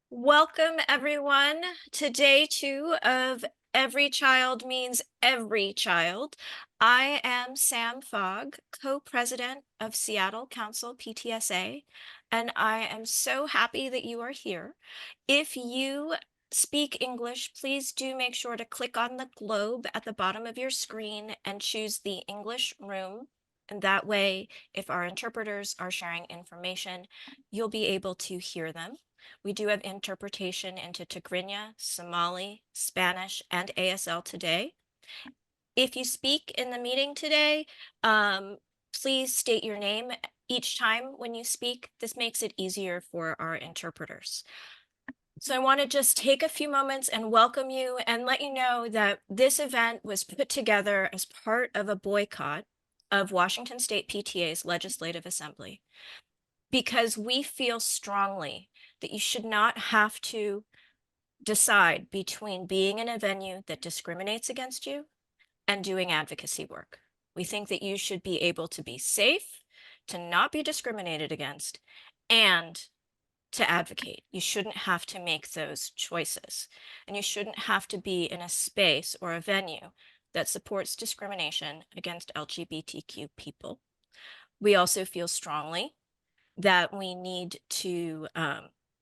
Welcome, everyone, to day 2 of Every Child Means Every Child. I am Sam Fogg, co-president of Seattle Council PTSA, and I am so happy that you are here. If you speak English, please do make sure to click on the globe at the bottom of your screen and choose the English room. And that way, if our interpreters are sharing information, you'll be able to hear them. We do have interpretation into Tigrinya, Somali, Spanish, and ASL today. If you speak in the meeting today, please state your name each time when you speak. This makes it easier for our interpreters. So I want to just take a few moments and welcome you and let you know that this event was put together as part of a boycott of Washington State PTA's Legislative Assembly, because we feel strongly that you should not have to decide between being in a venue that discriminates against you and doing advocacy work. We think that you should be able to be safe, to not be discriminated against, and to advocate. You shouldn't have to make those choices, and you shouldn't have to be in a space or a venue that supports discrimination against LGBTQ people. We also feel strongly that we need to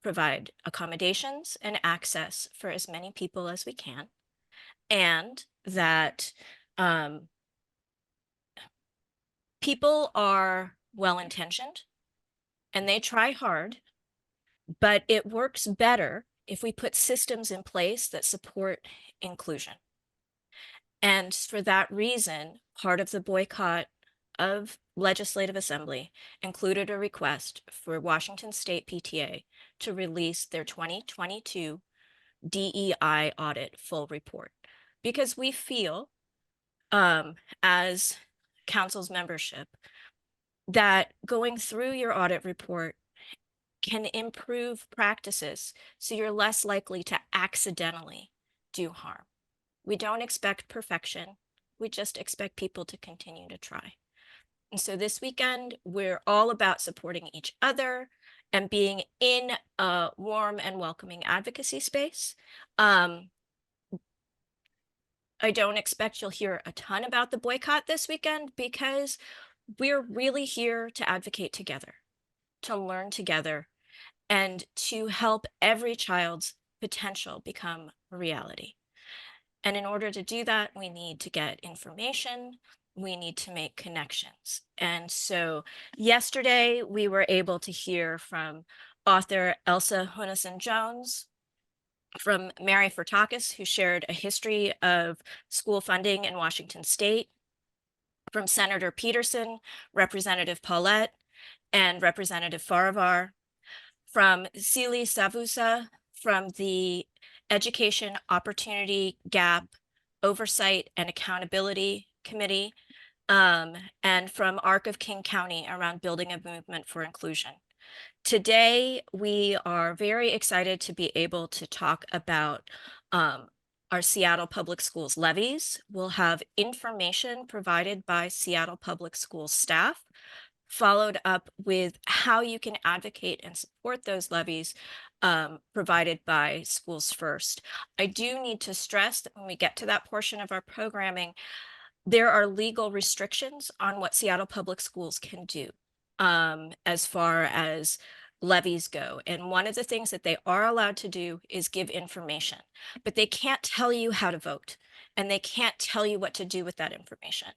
provide accommodations and access for as many people as we can, and that people are well-intentioned and they try hard, but it works better if we put systems in place that support inclusion. And for that reason, part of the boycott of Legislative Assembly included a request for Washington State PTA to release their 2022 DEI audit full report, because we feel, as council's membership, that going through your audit report can improve practices so you're less likely to accidentally do harm. We don't expect perfection. We just expect people to continue to try. And so this weekend, we're all about supporting each other and being in a warm and welcoming advocacy space. I don't expect you'll hear a ton about the boycott this weekend, because we're really here to advocate together, to learn together, and to help every child's potential become a reality. And in order to do that, we need to get information, we need to make connections. And so yesterday, we were able to hear from author Elsa Hunnison-Jones, from Mary Furtakis, who shared a history of school funding in Washington State, from Senator Peterson, Representative Paulette, and Representative Farivar, from Celie Savusa, from the Education Opportunity Gap Oversight and Accountability Committee, and from ARC of King County around building a movement for inclusion. Today, we are very excited to be able to talk about our Seattle Public Schools levies. We'll have information provided by Seattle Public Schools staff, followed up with how you can advocate and support those levies provided by Schools First. I do need to stress that when we get to that portion of our programming, there are legal restrictions on what Seattle Public Schools can do as far as levies go. And one of the things that they are allowed to do is give information, but they can't tell you how to vote, and they can't tell you what to do with that information.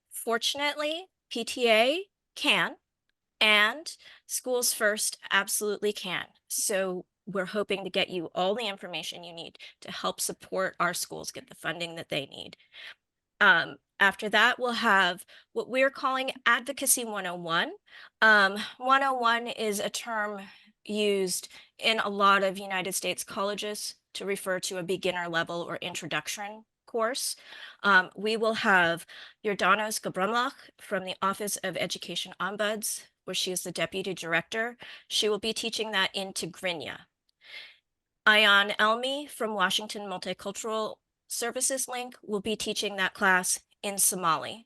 Fortunately, PTA can, and Schools First absolutely can. So we're hoping to get you all the information you need to help support our schools get the funding that they need. After that, we'll have what we're calling Advocacy 101. 101 is a term used in a lot of United States colleges to refer to a beginner level or introduction course. We will have Jordanos Gabrumlach from the Office of Education Ombuds, where she is the Deputy Director. She will be teaching that in Tigrinya. Ayan Elmi from Washington Multicultural Services Link will be teaching that class in Somali.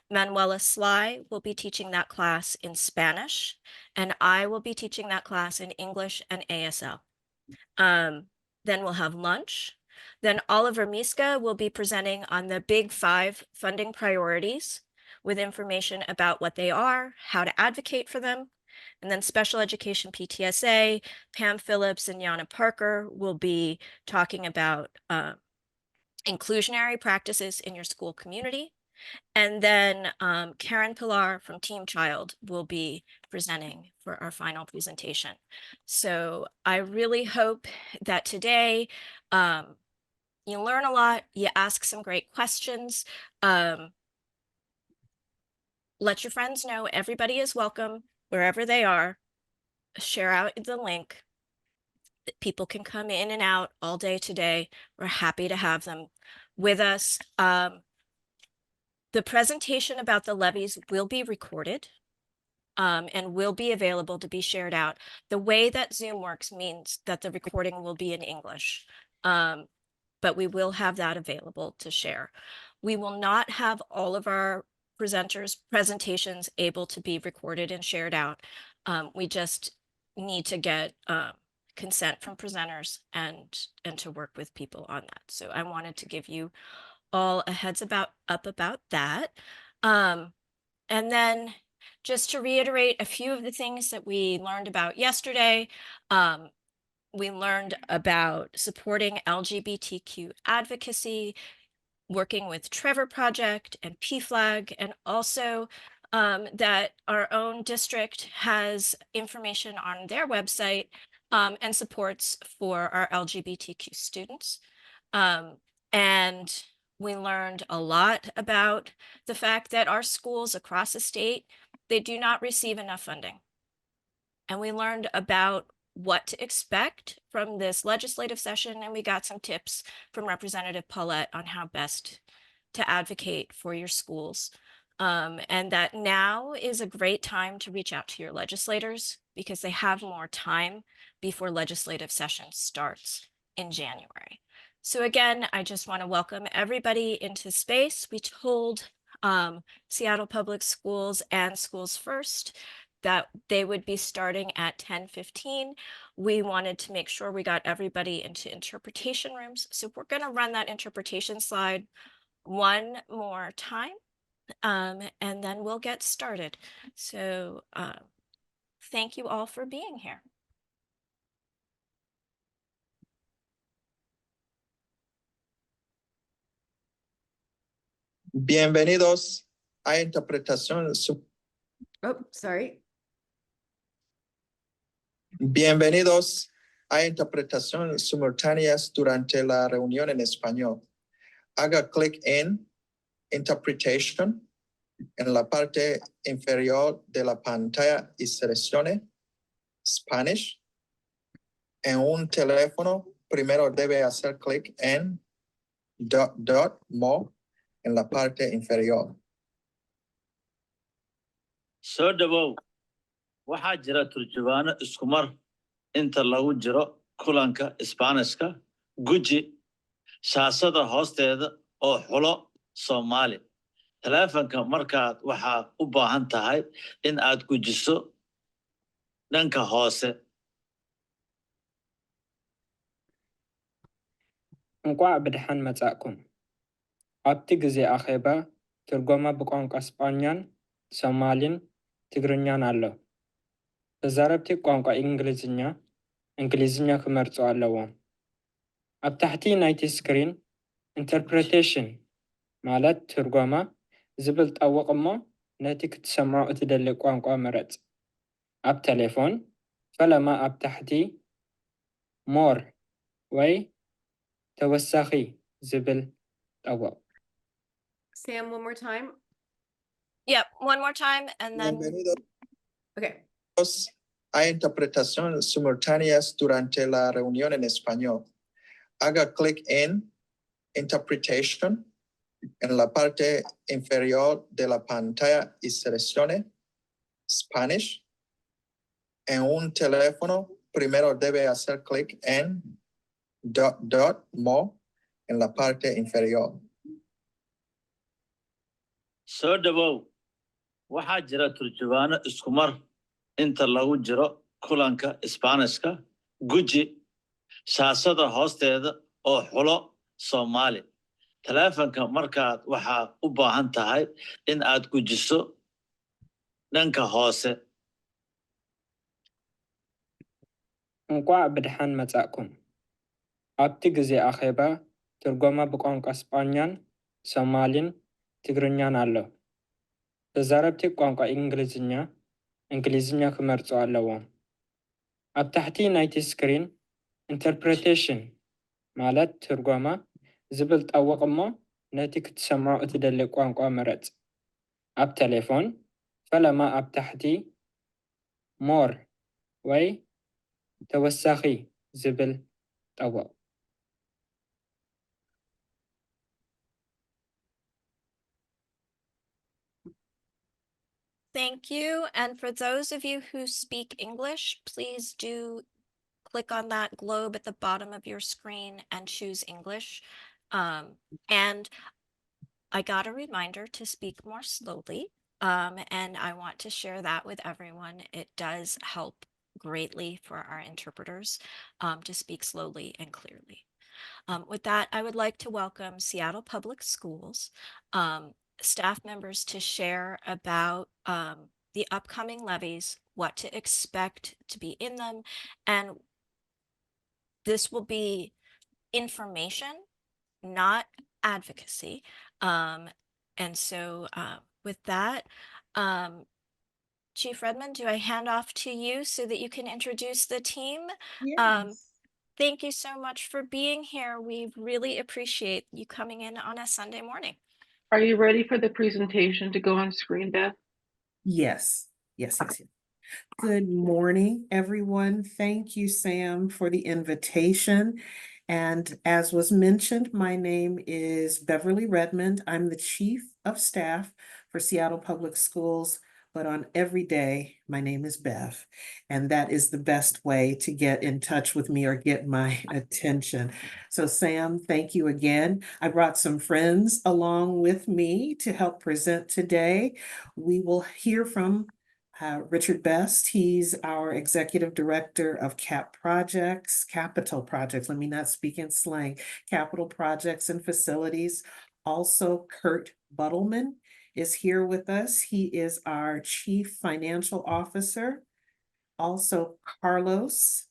Manuela Sly will be teaching that class in Spanish, and I will be teaching that class in English and ASL. Then we'll have lunch. Then Oliver Miska will be presenting on the Big 5 funding priorities with information about what they are, how to advocate for them. And then Special Education PTSA, Pam Phillips and Yana Parker will be talking about inclusionary practices in your school community. And then Karen Pilar from Team Child will be presenting for our final presentation. So I really hope that today you learn a lot, you ask some great questions. Let your friends know everybody is welcome wherever they are. Share out the link. People can come in and out all day today. We're happy to have them with us. The presentation about the levies will be recorded and will be available to be shared out. The way that Zoom works means that the recording will be in English, but we will have that available to share. We will not have all of our presenters' presentations able to be recorded and shared out. We just need to get consent from presenters and to work with people on that. So I wanted to give you all a heads up about that. And then just to reiterate a few of the things that we learned about yesterday, we learned about supporting LGBTQ advocacy, working with Trevor Project and PFLAG, and also that our own district has information on their website and supports for our LGBTQ students. And we learned a lot about the fact that our schools across the state, they do not receive enough funding. And we learned about what to expect from this legislative session, and we got some tips from Representative Paulette on how best to advocate for your schools. And that now is a great time to reach out to your legislators because they have more time before legislative session starts in January. So again, I just want to welcome everybody into space. We told Seattle Public Schools and Schools First that they would be starting at 10:15. We wanted to make sure we got everybody into interpretation rooms. So we're going to run that interpretation slide one more time, and then we'll get started. So thank you all for being here. Bienvenidos a interpretación. Oh, sorry. Bienvenidos a interpretación simultáneas durante la reunión en español. Haga clic en Interpretation en la parte inferior de la pantalla y seleccione Spanish. En un teléfono, primero debe hacer clic en more en la parte inferior. soo dhawow waxaa jira turjubaano isku mar inta lagu jiro kulanka Isbaanishka guji shaashada hoosteeda oo xulo Soomaali teleefanka markaad waxaa u baahan tahay in aad gujiso dhanka hoose እንኳዕ ብድሓን መጻእኩም ኣብቲ ግዜ ኣኼባ ትርጎማ ብቋንቋ ስጳኛን ሶማሊን ትግርኛን ኣሎ ተዛረብቲ ቋንቋ እንግሊዝኛ ክመርጹ ኣለዎም ኣብ ታሕቲ ናይቲ ስክሪን ኢንተርፕሬቴሽን ማለት ትርጎማ ዝብል ጣወቕ እሞ ነቲ ክትሰምዖ እትደሊ ቋንቋ መረጽ ኣብ ቴሌፎን ፈለማ ኣብ ታሕቲ ሞር ወይ ተወሳኺ ዝብል ጣወቕ Sam, one more time. Yep, one more time, and then. Bienvenidos Okay. a interpretación simultáneas durante la reunión en español. Haga clic en Interpretation en la parte inferior de la pantalla y seleccione Spanish. En un teléfono, primero debe hacer clic en more en la parte inferior. soo dhawow waxaa jira turjubaano isku mar inta lagu jiro kulanka Isbaanishka guji shaashada hoosteeda oo xulo Soomaali. Taleefanka markaad waxaad u baahan tahay in aad gujiso dhanka hoose. እንቋዕ ብድሓን መጻእኩም ኣብቲ ግዜ ኣኼባ ትርጎማ ብቋንቋ እስጳኛን ሶማሊን ትግርኛን ኣሎ ተዛረብቲ ቋንቋ እንግሊዝኛ ክመርጹ ኣለዎም ኣብ ታሕቲ ናይቲ ስክሪን ኢንተርፕሬቴሽን ማለት ትርጎማ ዝብል ጣወቕ እሞ ነቲ ክትሰምዖ እትደሊ ቋንቋ መረጽ ኣብ ቴሌፎን ፈለማ ኣብ ታሕቲ ሞር ወይ ተወሳኺ ዝብል ጣወቕ Thank you. And for those of you who speak English, please do click on that globe at the bottom of your screen and choose English. And I got a reminder to speak more slowly. And I want to share that with everyone. It does help greatly for our interpreters to speak slowly and clearly. With that, I would like to welcome Seattle Public Schools staff members to share about the upcoming levies, what to expect to be in them, and this will be information, not advocacy. And so with that, Chief Redmond, do I hand off to you so that you can introduce the team? Yes. Thank you so much for being here. We really appreciate you coming in on a Sunday morning. Are you ready for the presentation to go on screen, Beth? Yes. Good morning, everyone. Thank you, Sam, for the invitation. And as was mentioned, my name is Beverly Redmond. I'm the Chief of Staff for Seattle Public Schools, but on every day, my name is Bev. And that is the best way to get in touch with me or get my attention. So Sam, thank you again. I brought some friends along with me to help present today. We will hear from Richard Best. He's our Executive Director of Capital Projects. Let me not speak in slang. Capital Projects and Facilities. Also, Kurt Buttleman is here with us. He is our Chief Financial Officer. Also, Carlos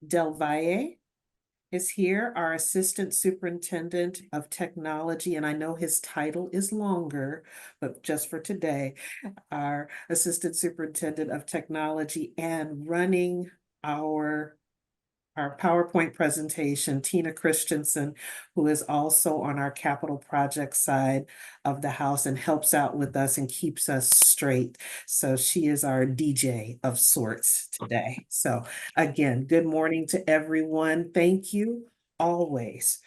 Del Valle is here, our Assistant Superintendent of Technology, and I know his title is longer, but just for today, our Assistant Superintendent of Technology and running our PowerPoint presentation, Tina Christensen, who is also on our capital project side of the house and helps out with us and keeps us straight. So she is our DJ of sorts today. So again, good morning to everyone. Thank you always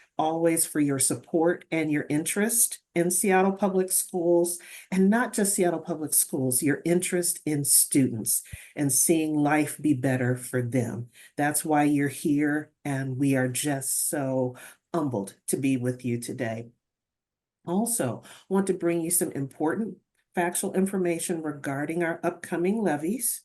for your support and your interest in Seattle Public Schools, and not just Seattle Public Schools, your interest in students and seeing life be better for them. That's why you're here, and we are just so humbled to be with you today. Also, want to bring you some important factual information regarding our upcoming levies.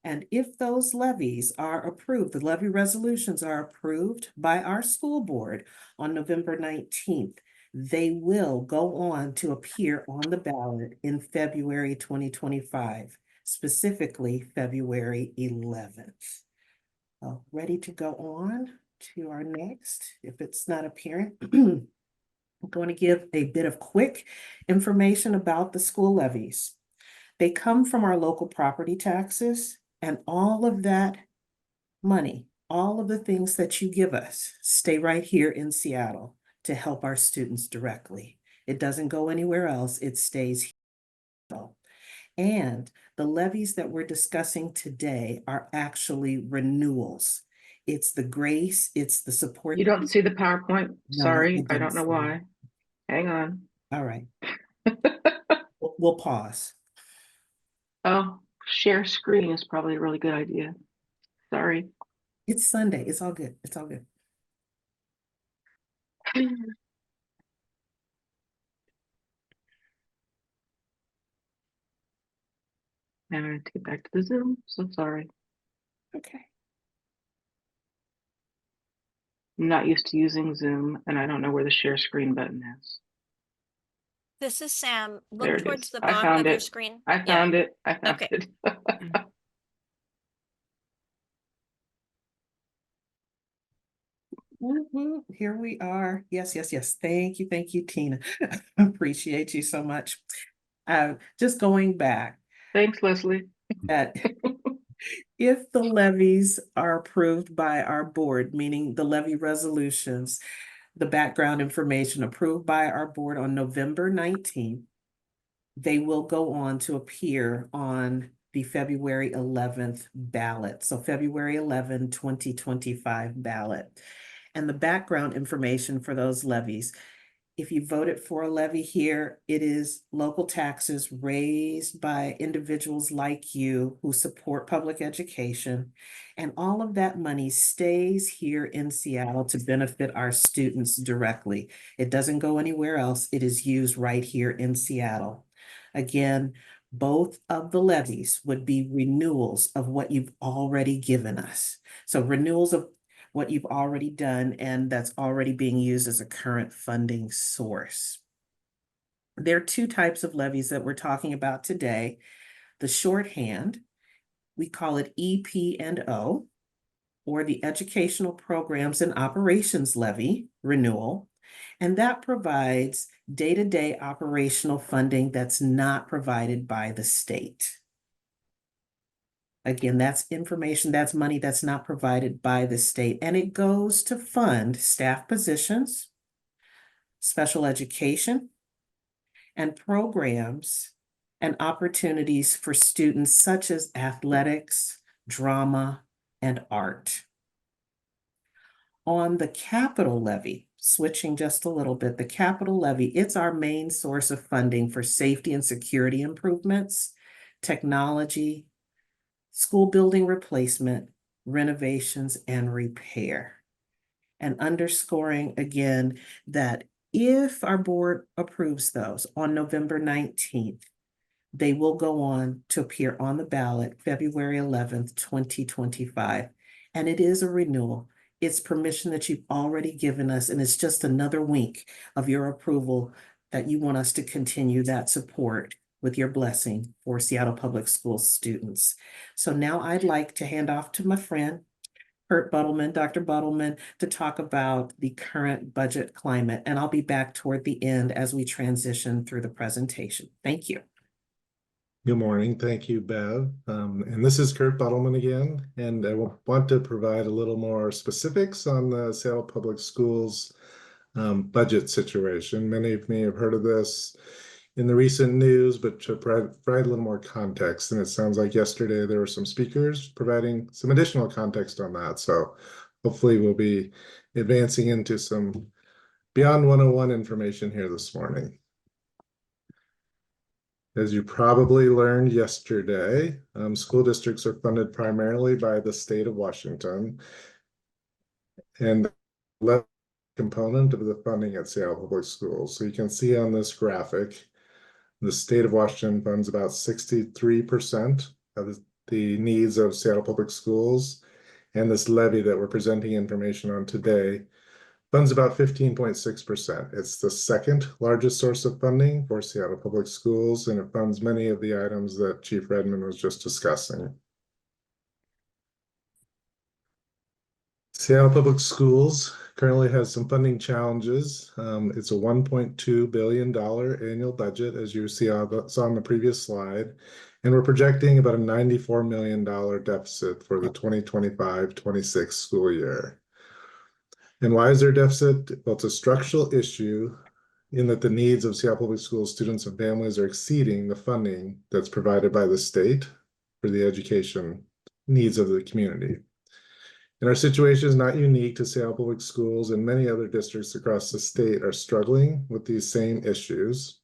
And if those levies are approved, the levy resolutions are approved by our school board on November 19th, they will go on to appear on the ballot in February 2025, specifically February 11th. Ready to go on to our next, if it's not appearing. I'm going to give a bit of quick information about the school levies. They come from our local property taxes, and all of that money, all of the things that you give us, stay right here in Seattle to help our students directly. It doesn't go anywhere else, it stays here. And the levies that we're discussing today are actually renewals. It's the grace, it's the support. You don't see the PowerPoint? No, Sorry, I didn't don't know see why. it. Hang on. All right. We'll pause. Oh, share screen is probably a really good idea. Sorry. It's Sunday. It's all good. It's all good. Now I have to get back to the Zoom, so sorry. Okay. I'm not used to using Zoom, and I don't know where the share screen button is. This is Sam. There Look it towards is. the I bottom found of your it. screen. I Yeah. found it. I found Okay. it. Woo-hoo, here we are. Yes, yes, yes. Thank you, Tina. Appreciate you so much. Just going back, Thanks, Leslie. that if the levies are approved by our board, meaning the levy resolutions, the background information approved by our board on November 19th, they will go on to appear on the February 11th ballot. So February 11, 2025 ballot. And the background information for those levies. If you voted for a levy here, it is local taxes raised by individuals like you who support public education. And all of that money stays here in Seattle to benefit our students directly. It doesn't go anywhere else. It is used right here in Seattle. Again, both of the levies would be renewals of what you've already given us. So renewals of what you've already done, and that's already being used as a current funding source. There are two types of levies that we're talking about today. The shorthand, we call it EP&O, or the Educational Programs and Operations Levy renewal, and that provides day-to-day operational funding that's not provided by the state. Again, that's information, that's money that's not provided by the state, and it goes to fund staff positions, special education, and programs and opportunities for students such as athletics, drama, and art. On the capital levy, switching just a little bit, the capital levy, it's our main source of funding for safety and security improvements, technology, school building replacement, renovations, and repair. And underscoring again that if our board approves those on November 19th, they will go on to appear on the ballot February 11th, 2025. And it is a renewal. It's permission that you've already given us, and it's just another wink of your approval that you want us to continue that support with your blessing for Seattle Public Schools students. So now I'd like to hand off to my friend, Kurt Buttleman, Dr. Buttleman, to talk about the current budget climate. And I'll be back toward the end as we transition through the presentation. Thank you. Good morning. Thank you, Bev. And this is Kurt Buttleman again, and I want to provide a little more specifics on the Seattle Public Schools budget situation. Many of me have heard of this in the recent news, but to provide a little more context, and it sounds like yesterday there were some speakers providing some additional context on that. So hopefully we'll be advancing into some Beyond 101 information here this morning. As you probably learned yesterday, school districts are funded primarily by the state of Washington, and the component of the funding at Seattle Public Schools. So you can see on this graphic, the state of Washington funds about 63% of the needs of Seattle Public Schools, and this levy that we're presenting information on today funds about 15.6%. It's the second largest source of funding for Seattle Public Schools, and it funds many of the items that Chief Redmond was just discussing. Seattle Public Schools currently has some funding challenges. It's a $1.2 billion annual budget, as you saw on the previous slide, and we're projecting about a $94 million deficit for the 2025-26 school year. And why is there a deficit? Well, it's a structural issue in that the needs of Seattle Public Schools students and families are exceeding the funding that's provided by the state for the education needs of the community. And our situation is not unique to Seattle Public Schools, and many other districts across the state are struggling with these same issues.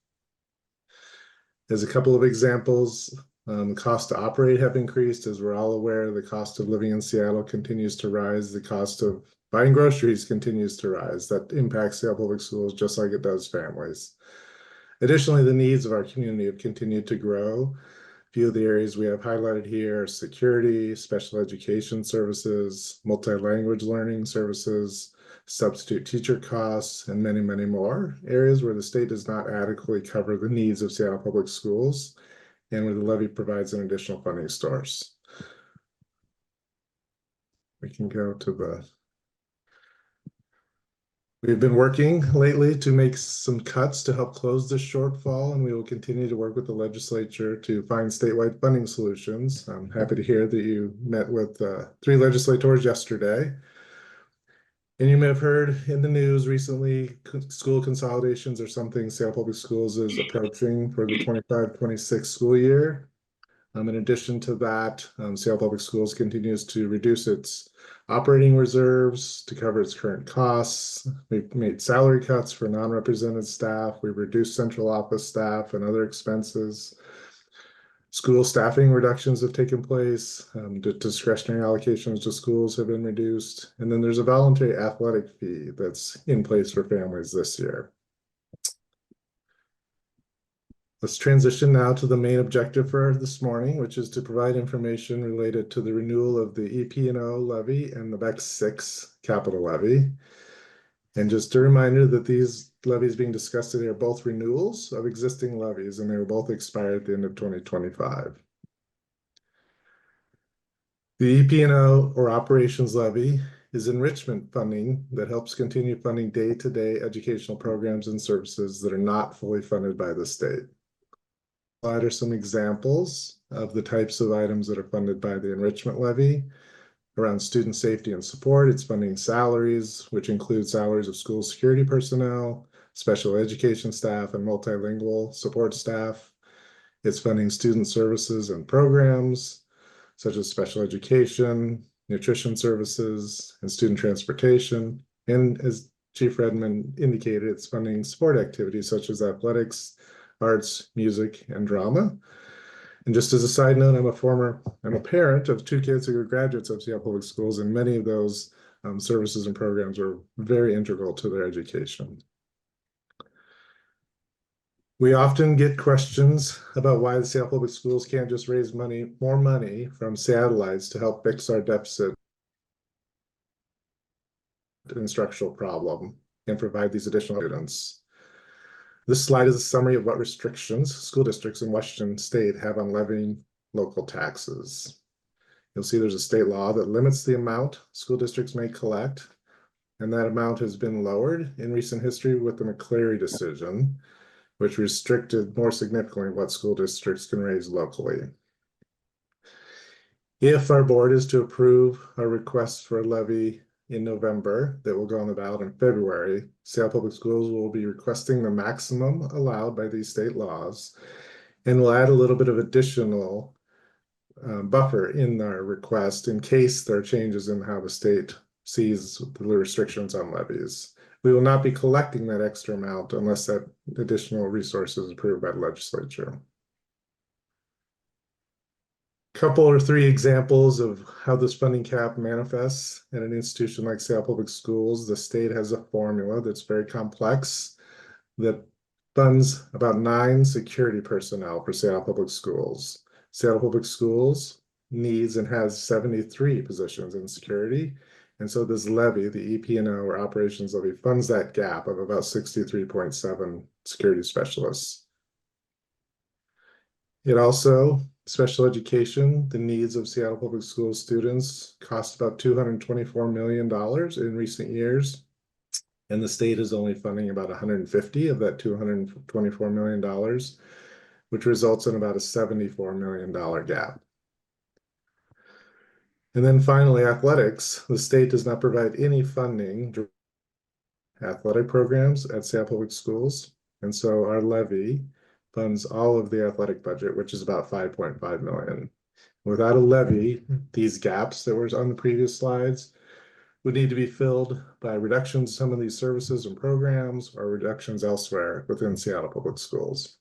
As a couple of examples, the cost to operate have increased. As we're all aware, the cost of living in Seattle continues to rise. The cost of buying groceries continues to rise. That impacts Seattle Public Schools just like it does families. Additionally, the needs of our community have continued to grow. A few of the areas we have highlighted here are security, special education services, multi-language learning services, substitute teacher costs, and many, many more areas where the state does not adequately cover the needs of Seattle Public Schools and where the levy provides an additional funding source. We can go to the We've been working lately to make some cuts to help close this shortfall, and we will continue to work with the legislature to find statewide funding solutions. I'm happy to hear that you met with 3 legislators yesterday. And you may have heard in the news recently, school consolidations are something Seattle Public Schools is approaching for the 25-26 school year. In addition to that, Seattle Public Schools continues to reduce its operating reserves to cover its current costs. We've made salary cuts for non-represented staff. We've reduced central office staff and other expenses. School staffing reductions have taken place. Discretionary allocations to schools have been reduced. And then there's a voluntary athletic fee that's in place for families this year. Let's transition now to the main objective for this morning, which is to provide information related to the renewal of the EP&O levy and the BEC 6 capital levy. And just a reminder that these levies being discussed today are both renewals of existing levies, and they will both expire at the end of 2025. The EP&O or operations levy is enrichment funding that helps continue funding day-to-day educational programs and services that are not fully funded by the state. Slide are some examples of the types of items that are funded by the enrichment levy. Around student safety and support, it's funding salaries, which include salaries of school security personnel, special education staff, and multilingual support staff. It's funding student services and programs, such as special education, nutrition services, and student transportation. And as Chief Redmond indicated, it's funding support activities such as athletics, arts, music, and drama. And just as a side note, I'm a parent of 2 kids who are graduates of Seattle Public Schools, and many of those services and programs are very integral to their education. We often get questions about why the Seattle Public Schools can't just raise more money from satellites to help fix our deficit and structural problem and provide these additional students. This slide is a summary of what restrictions school districts in Washington State have on levying local taxes. You'll see there's a state law that limits the amount school districts may collect, and that amount has been lowered in recent history with the McCleary decision, which restricted more significantly what school districts can raise locally. If our board is to approve our request for a levy in November that will go on the ballot in February, Seattle Public Schools will be requesting the maximum allowed by these state laws, and we'll add a little bit of additional buffer in our request in case there are changes in how the state sees the restrictions on levies. We will not be collecting that extra amount unless that additional resource is approved by the legislature. Couple or 3 examples of how this funding cap manifests at an institution like Seattle Public Schools. The state has a formula that's very complex that funds about 9 security personnel for Seattle Public Schools. Seattle Public Schools needs and has 73 positions in security. And so this levy, the EP&O or operations levy, funds that gap of about 63.7 security specialists. It also, special education, the needs of Seattle Public Schools students cost about $224 million in recent years. And the state is only funding about 150 of that $224 million, which results in about a $74 million gap. And then finally, athletics. The state does not provide any funding for athletic programs at Seattle Public Schools. And so our levy funds all of the athletic budget, which is about $5.5 million. Without a levy, these gaps that were on the previous slides would need to be filled by reductions in some of these services and programs or reductions elsewhere within Seattle Public Schools.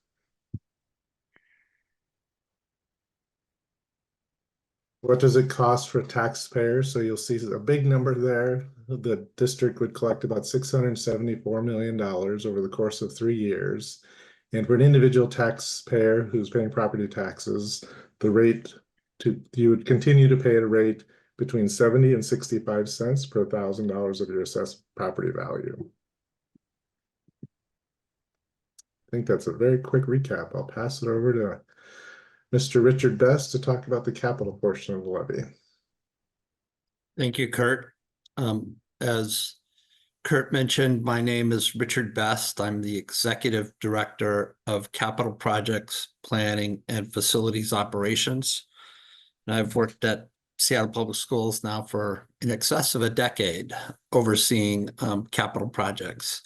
What does it cost for taxpayers? So you'll see a big number there. The district would collect about $674 million over the course of 3 years. And for an individual taxpayer who's paying property taxes, you would continue to pay at a rate between 70 and 65 cents per $1,000 of your assessed property value. I think that's a very quick recap. I'll pass it over to Mr. Richard Best to talk about the capital portion of the levy. Thank you, Kurt. As Kurt mentioned, my name is Richard Best. I'm the Executive Director of Capital Projects, Planning, and Facilities Operations. And I've worked at Seattle Public Schools now for in excess of a decade, overseeing capital projects.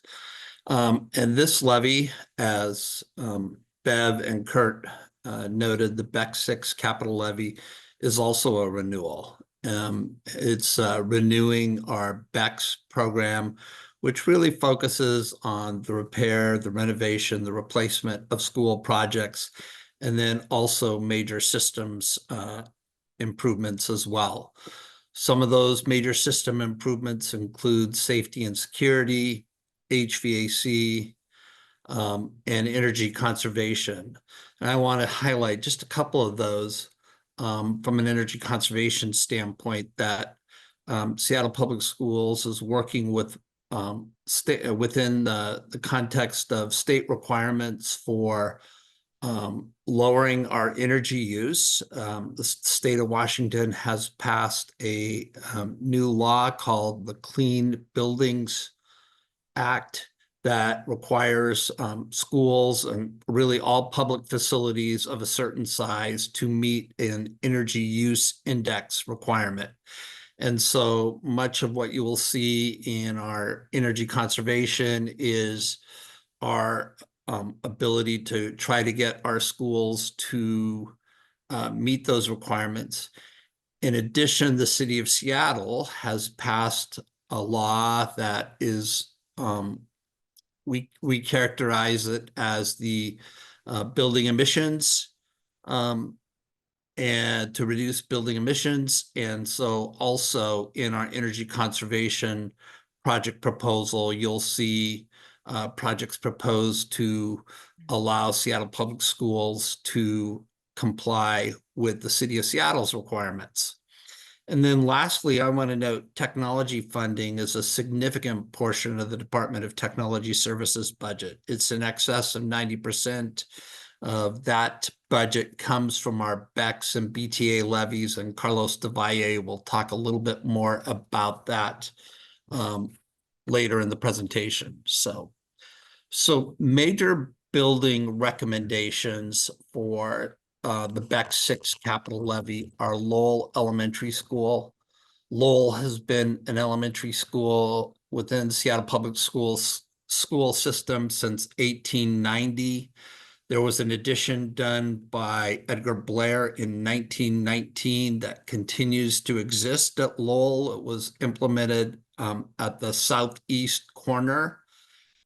And this levy, as Bev and Kurt noted, the BEC 6 capital levy is also a renewal. It's renewing our BECS program, which really focuses on the repair, the renovation, the replacement of school projects, and then also major systems improvements as well. Some of those major system improvements include safety and security, HVAC, and energy conservation. And I want to highlight just a couple of those from an energy conservation standpoint that Seattle Public Schools is working with within the context of state requirements for lowering our energy use. The state of Washington has passed a new law called the Clean Buildings Act that requires schools and really all public facilities of a certain size to meet an energy use index requirement. And so much of what you will see in our energy conservation is our ability to try to get our schools to meet those requirements. In addition, the city of Seattle has passed a law that is we characterize it as the building emissions and to reduce building emissions. And so also in our energy conservation project proposal, you'll see projects proposed to allow Seattle Public Schools to comply with the city of Seattle's requirements. And then lastly, I want to note technology funding is a significant portion of the Department of Technology Services budget. It's in excess of 90% of that budget comes from our BECS and BTA levies, and Carlos de Valle will talk a little bit more about that later in the presentation. So major building recommendations for the BEC 6 capital levy are Lowell Elementary School. Lowell has been an elementary school within Seattle Public Schools school system since 1890. There was an addition done by Edgar Blair in 1919 that continues to exist at Lowell. It was implemented at the southeast corner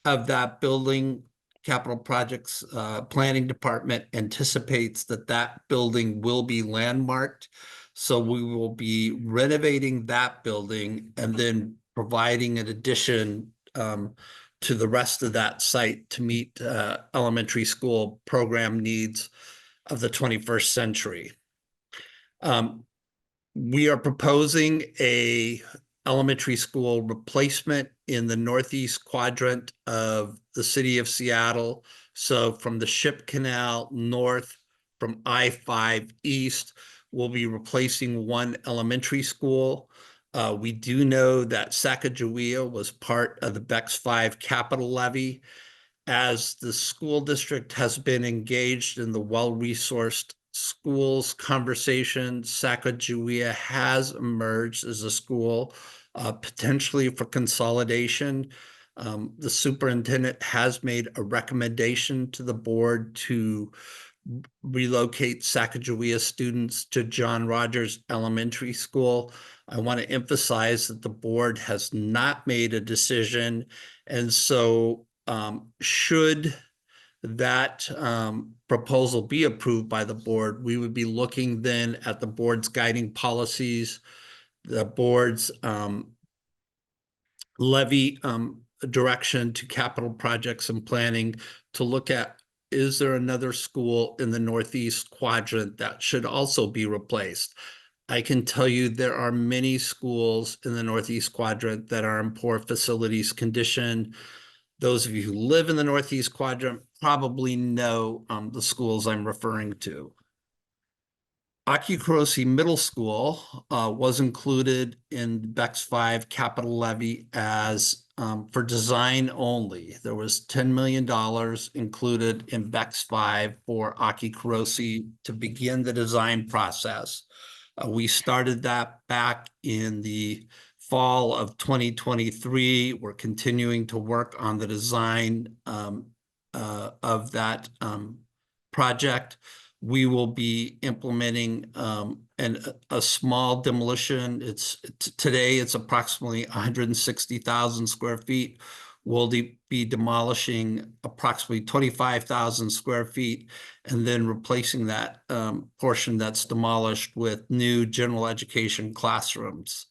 of that building. Capital Projects Planning Department anticipates that that building will be landmarked. So we will be renovating that building and then providing an addition to the rest of that site to meet elementary school program needs of the 21st century. We are proposing a elementary school replacement in the northeast quadrant of the city of Seattle. So from the Ship Canal north, from I-5 east, we'll be replacing one elementary school. We do know that Sacagawea was part of the BECS 5 capital levy. As the school district has been engaged in the well-resourced schools conversation, Sacagawea has emerged as a school potentially for consolidation. The superintendent has made a recommendation to the board to relocate Sacagawea students to John Rogers Elementary School. I want to emphasize that the board has not made a decision. And so should that proposal be approved by the board, we would be looking then at the board's guiding policies, the board's levy direction to capital projects and planning to look at, is there another school in the northeast quadrant that should also be replaced? I can tell you there are many schools in the Northeast Quadrant that are in poor facilities condition. Those of you who live in the Northeast Quadrant probably know the schools I'm referring to. Akikurosi Middle School was included in BEX 5 capital levy as for design only. There was $10 million included in BEX 5 for Akikurosi to begin the design process. We started that back in the fall of 2023. We're continuing to work on the design of that project. We will be implementing a small demolition. Today it's approximately 160,000 square feet. We'll be demolishing approximately 25,000 square feet and then replacing that portion that's demolished with new general education classrooms.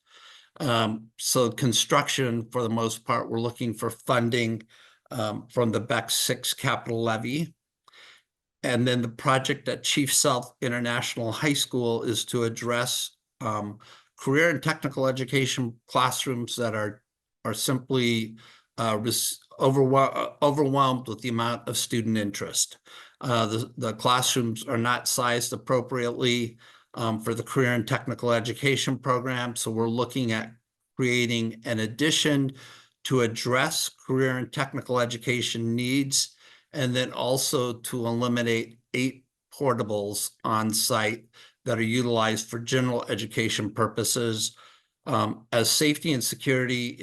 So construction, for the most part, we're looking for funding from the BEX 6 capital levy. And then the project at Chief Sealth International High School is to address career and technical education classrooms that are simply overwhelmed with the amount of student interest. The classrooms are not sized appropriately for the career and technical education program. So we're looking at creating an addition to address career and technical education needs, and then also to eliminate 8 portables on site that are utilized for general education purposes. As safety and security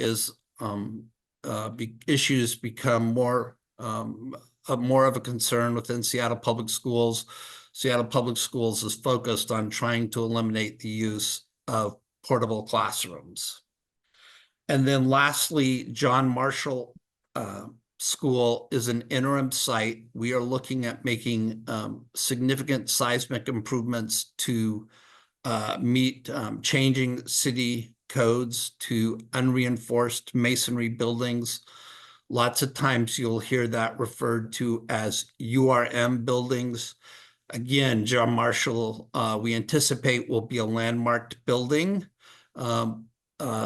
issues become more of a concern within Seattle Public Schools, Seattle Public Schools is focused on trying to eliminate the use of portable classrooms. And then lastly, John Marshall School is an interim site. We are looking at making significant seismic improvements to meet changing city codes to unreinforced masonry buildings. Lots of times you'll hear that referred to as URM buildings. Again, John Marshall, we anticipate will be a landmarked building.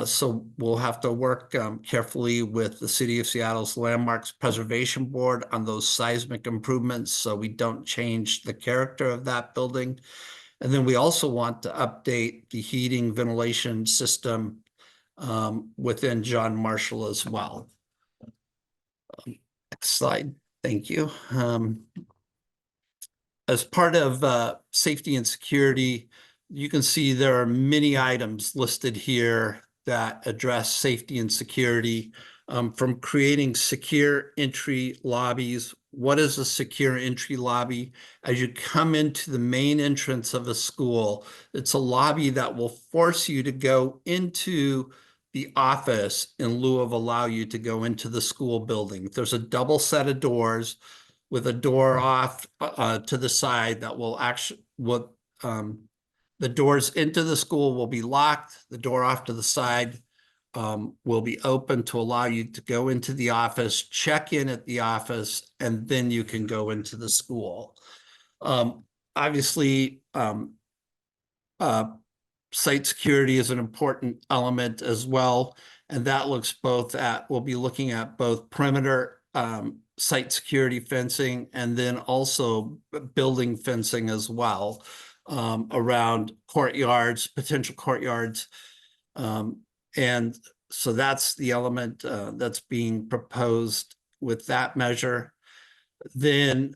So we'll have to work carefully with the City of Seattle's Landmarks Preservation Board on those seismic improvements so we don't change the character of that building. And then we also want to update the heating ventilation system within John Marshall as well. Next slide. Thank you. As part of safety and security, you can see there are many items listed here that address safety and security, from creating secure entry lobbies. What is a secure entry lobby? As you come into the main entrance of a school, it's a lobby that will force you to go into the office in lieu of allow you to go into the school building. There's a double set of doors with a door off to the side that will actually, the doors into the school will be locked. The door off to the side will be open to allow you to go into the office, check in at the office, and then you can go into the school. Obviously, site security is an important element as well. And that looks both at, we'll be looking at both perimeter site security fencing and then also building fencing as well around courtyards, potential courtyards. And so that's the element that's being proposed with that measure. Then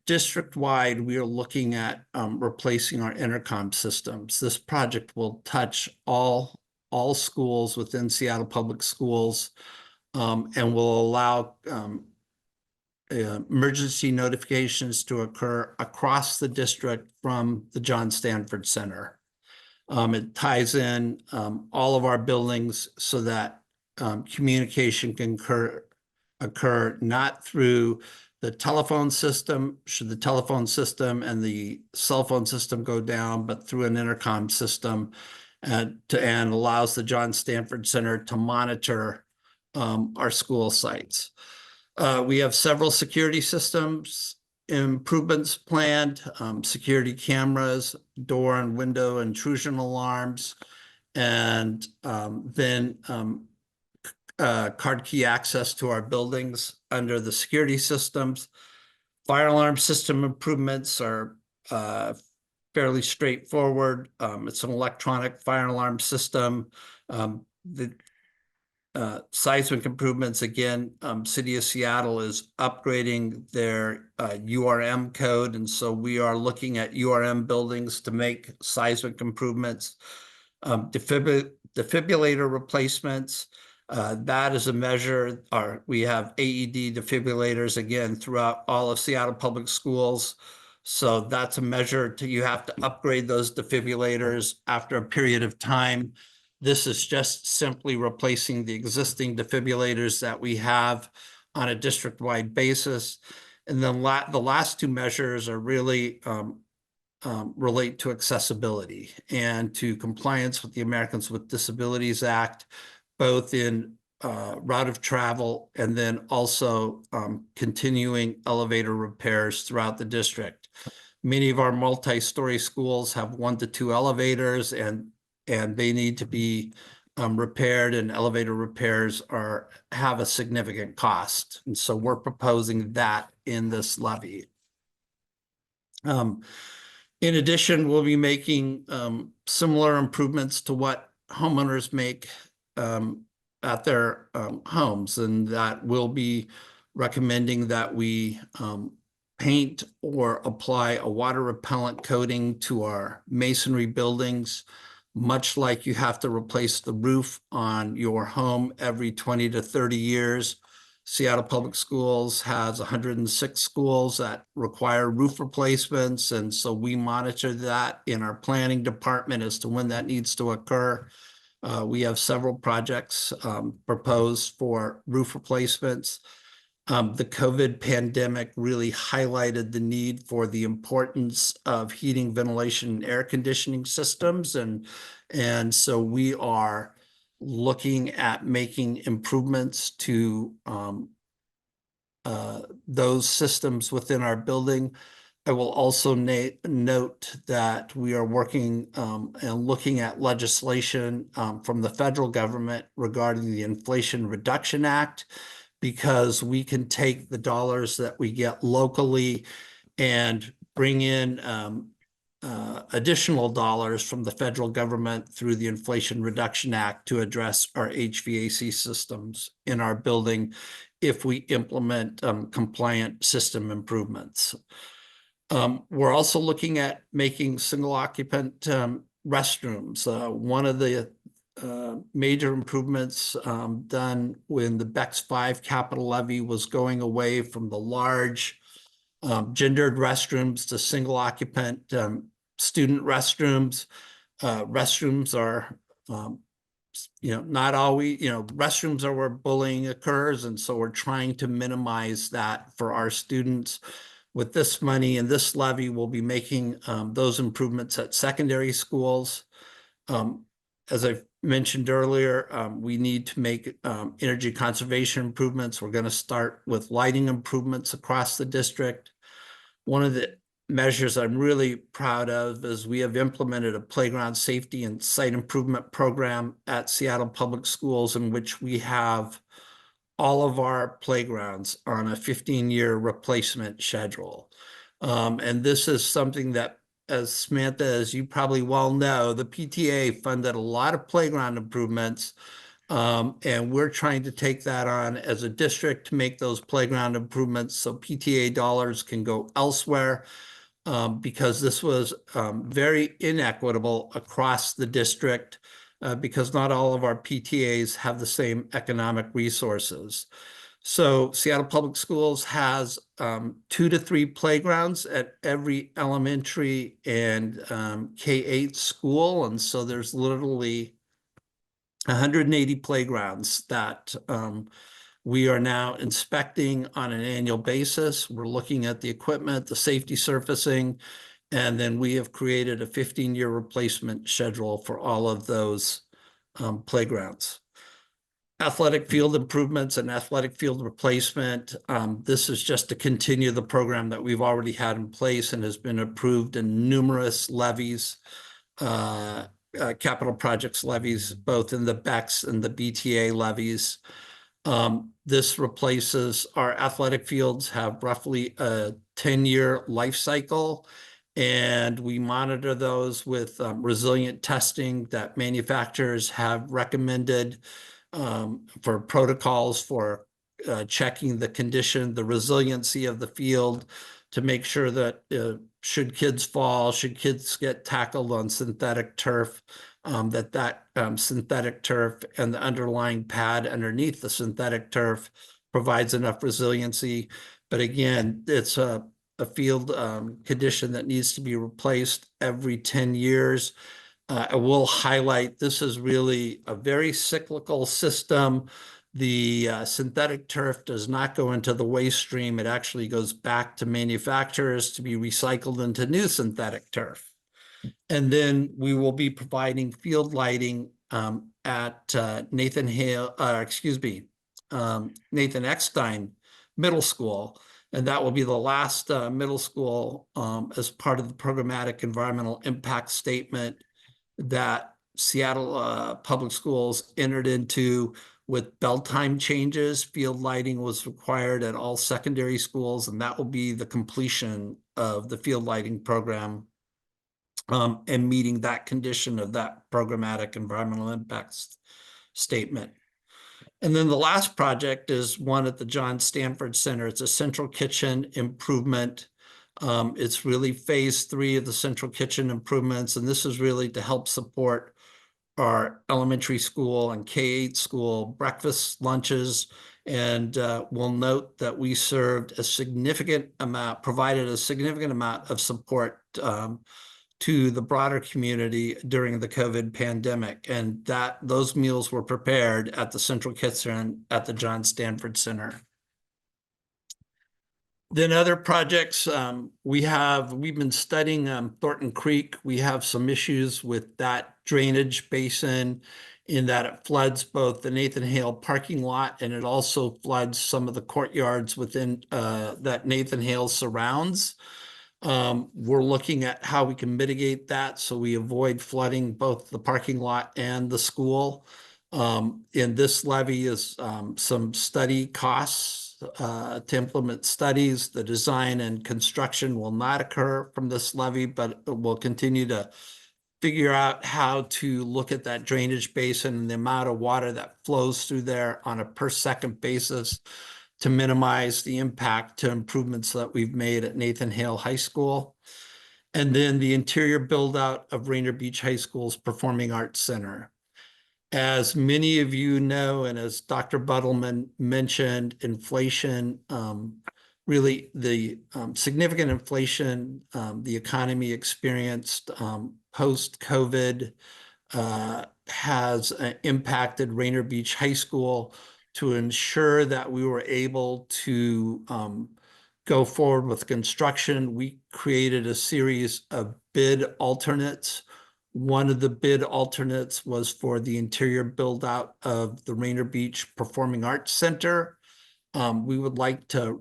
district-wide, we are looking at replacing our intercom systems. This project will touch all schools within Seattle Public Schools and will allow emergency notifications to occur across the district from the John Stanford Center. It ties in all of our buildings so that communication can occur not through the telephone system, should the telephone system and the cell phone system go down, but through an intercom system and allows the John Stanford Center to monitor our school sites. We have several security systems improvements planned, security cameras, door and window intrusion alarms, and then card key access to our buildings under the security systems. Fire alarm system improvements are fairly straightforward. It's an electronic fire alarm system. The seismic improvements, again, City of Seattle is upgrading their URM code, and so we are looking at URM buildings to make seismic improvements. Defibrillator replacements, that is a measure. We have AED defibrillators, again, throughout all of Seattle Public Schools. So that's a measure you have to upgrade those defibrillators after a period of time. This is just simply replacing the existing defibrillators that we have on a district-wide basis. And then the last two measures are really relate to accessibility and to compliance with the Americans with Disabilities Act, both in route of travel and then also continuing elevator repairs throughout the district. Many of our multi-story schools have 1 to 2 elevators, and they need to be repaired, and elevator repairs have a significant cost. And so we're proposing that in this levy. In addition, we'll be making similar improvements to what homeowners make at their homes, and that we'll be recommending that we paint or apply a water repellent coating to our masonry buildings, much like you have to replace the roof on your home every 20 to 30 years. Seattle Public Schools has 106 schools that require roof replacements, and so we monitor that in our planning department as to when that needs to occur. We have several projects proposed for roof replacements. The COVID pandemic really highlighted the need for the importance of heating, ventilation, and air conditioning systems. And so we are looking at making improvements to those systems within our building. I will also note that we are working and looking at legislation from the federal government regarding the Inflation Reduction Act, because we can take the dollars that we get locally and bring in additional dollars from the federal government through the Inflation Reduction Act to address our HVAC systems in our building if we implement compliant system improvements. We're also looking at making single occupant restrooms. One of the major improvements done when the BEX 5 capital levy was going away from the large gendered restrooms to single occupant student restrooms. Restrooms are, not always, restrooms are where bullying occurs. And so we're trying to minimize that for our students. With this money and this levy, we'll be making those improvements at secondary schools. As I mentioned earlier, we need to make energy conservation improvements. We're going to start with lighting improvements across the district. One of the measures I'm really proud of is we have implemented a playground safety and site improvement program at Seattle Public Schools, in which we have all of our playgrounds on a 15-year replacement schedule. And this is something that, as Samantha, as you probably well know, the PTA funded a lot of playground improvements, and we're trying to take that on as a district to make those playground improvements so PTA dollars can go elsewhere, because this was very inequitable across the district, because not all of our PTAs have the same economic resources. So Seattle Public Schools has 2 to 3 playgrounds at every elementary and K-8 school. And so there's literally 180 playgrounds that we are now inspecting on an annual basis. We're looking at the equipment, the safety surfacing, and then we have created a 15-year replacement schedule for all of those playgrounds. athletic field improvements and athletic field replacement. This is just to continue the program that we've already had in place and has been approved in numerous levies, capital projects levies, both in the BECS and the BTA levies. This replaces our athletic fields have roughly a 10-year life cycle, and we monitor those with resilient testing that manufacturers have recommended for protocols for checking the condition, the resiliency of the field to make sure that should kids fall, should kids get tackled on synthetic turf, that synthetic turf and the underlying pad underneath the synthetic turf provides enough resiliency. But again, it's a field condition that needs to be replaced every 10 years. I will highlight this is really a very cyclical system. The synthetic turf does not go into the waste stream. It actually goes back to manufacturers to be recycled into new synthetic turf. And then we will be providing field lighting at Nathan Eckstein Middle School. And that will be the last middle school as part of the programmatic environmental impact statement that Seattle Public Schools entered into with bell time changes. Field lighting was required at all secondary schools, and that will be the completion of the field lighting program and meeting that condition of that programmatic environmental impacts statement. And then the last project is one at the John Stanford Center. It's a central kitchen improvement. It's really phase 3 of the central kitchen improvements, and this is really to help support our elementary school and K-8 school breakfast, lunches, and we'll note that we provided a significant amount of support to the broader community during the COVID pandemic, and those meals were prepared at the central kitchen at the John Stanford Center. Then other projects, we've been studying Thornton Creek. We have some issues with that drainage basin in that it floods both the Nathan Hale parking lot, and it also floods some of the courtyards within that Nathan Hale surrounds. We're looking at how we can mitigate that so we avoid flooding both the parking lot and the school. In this levy is some study costs to implement studies. The design and construction will not occur from this levy, but we'll continue to figure out how to look at that drainage basin and the amount of water that flows through there on a per second basis to minimize the impact to improvements that we've made at Nathan Hale High School. And then the interior build out of Rainier Beach High School's Performing Arts Center. As many of you know, and as Dr. Buttleman mentioned, inflation, really the significant inflation the economy experienced post-COVID has impacted Rainier Beach High School. To ensure that we were able to go forward with construction, we created a series of bid alternates. One of the bid alternates was for the interior build out of the Rainier Beach Performing Arts Center. We would like to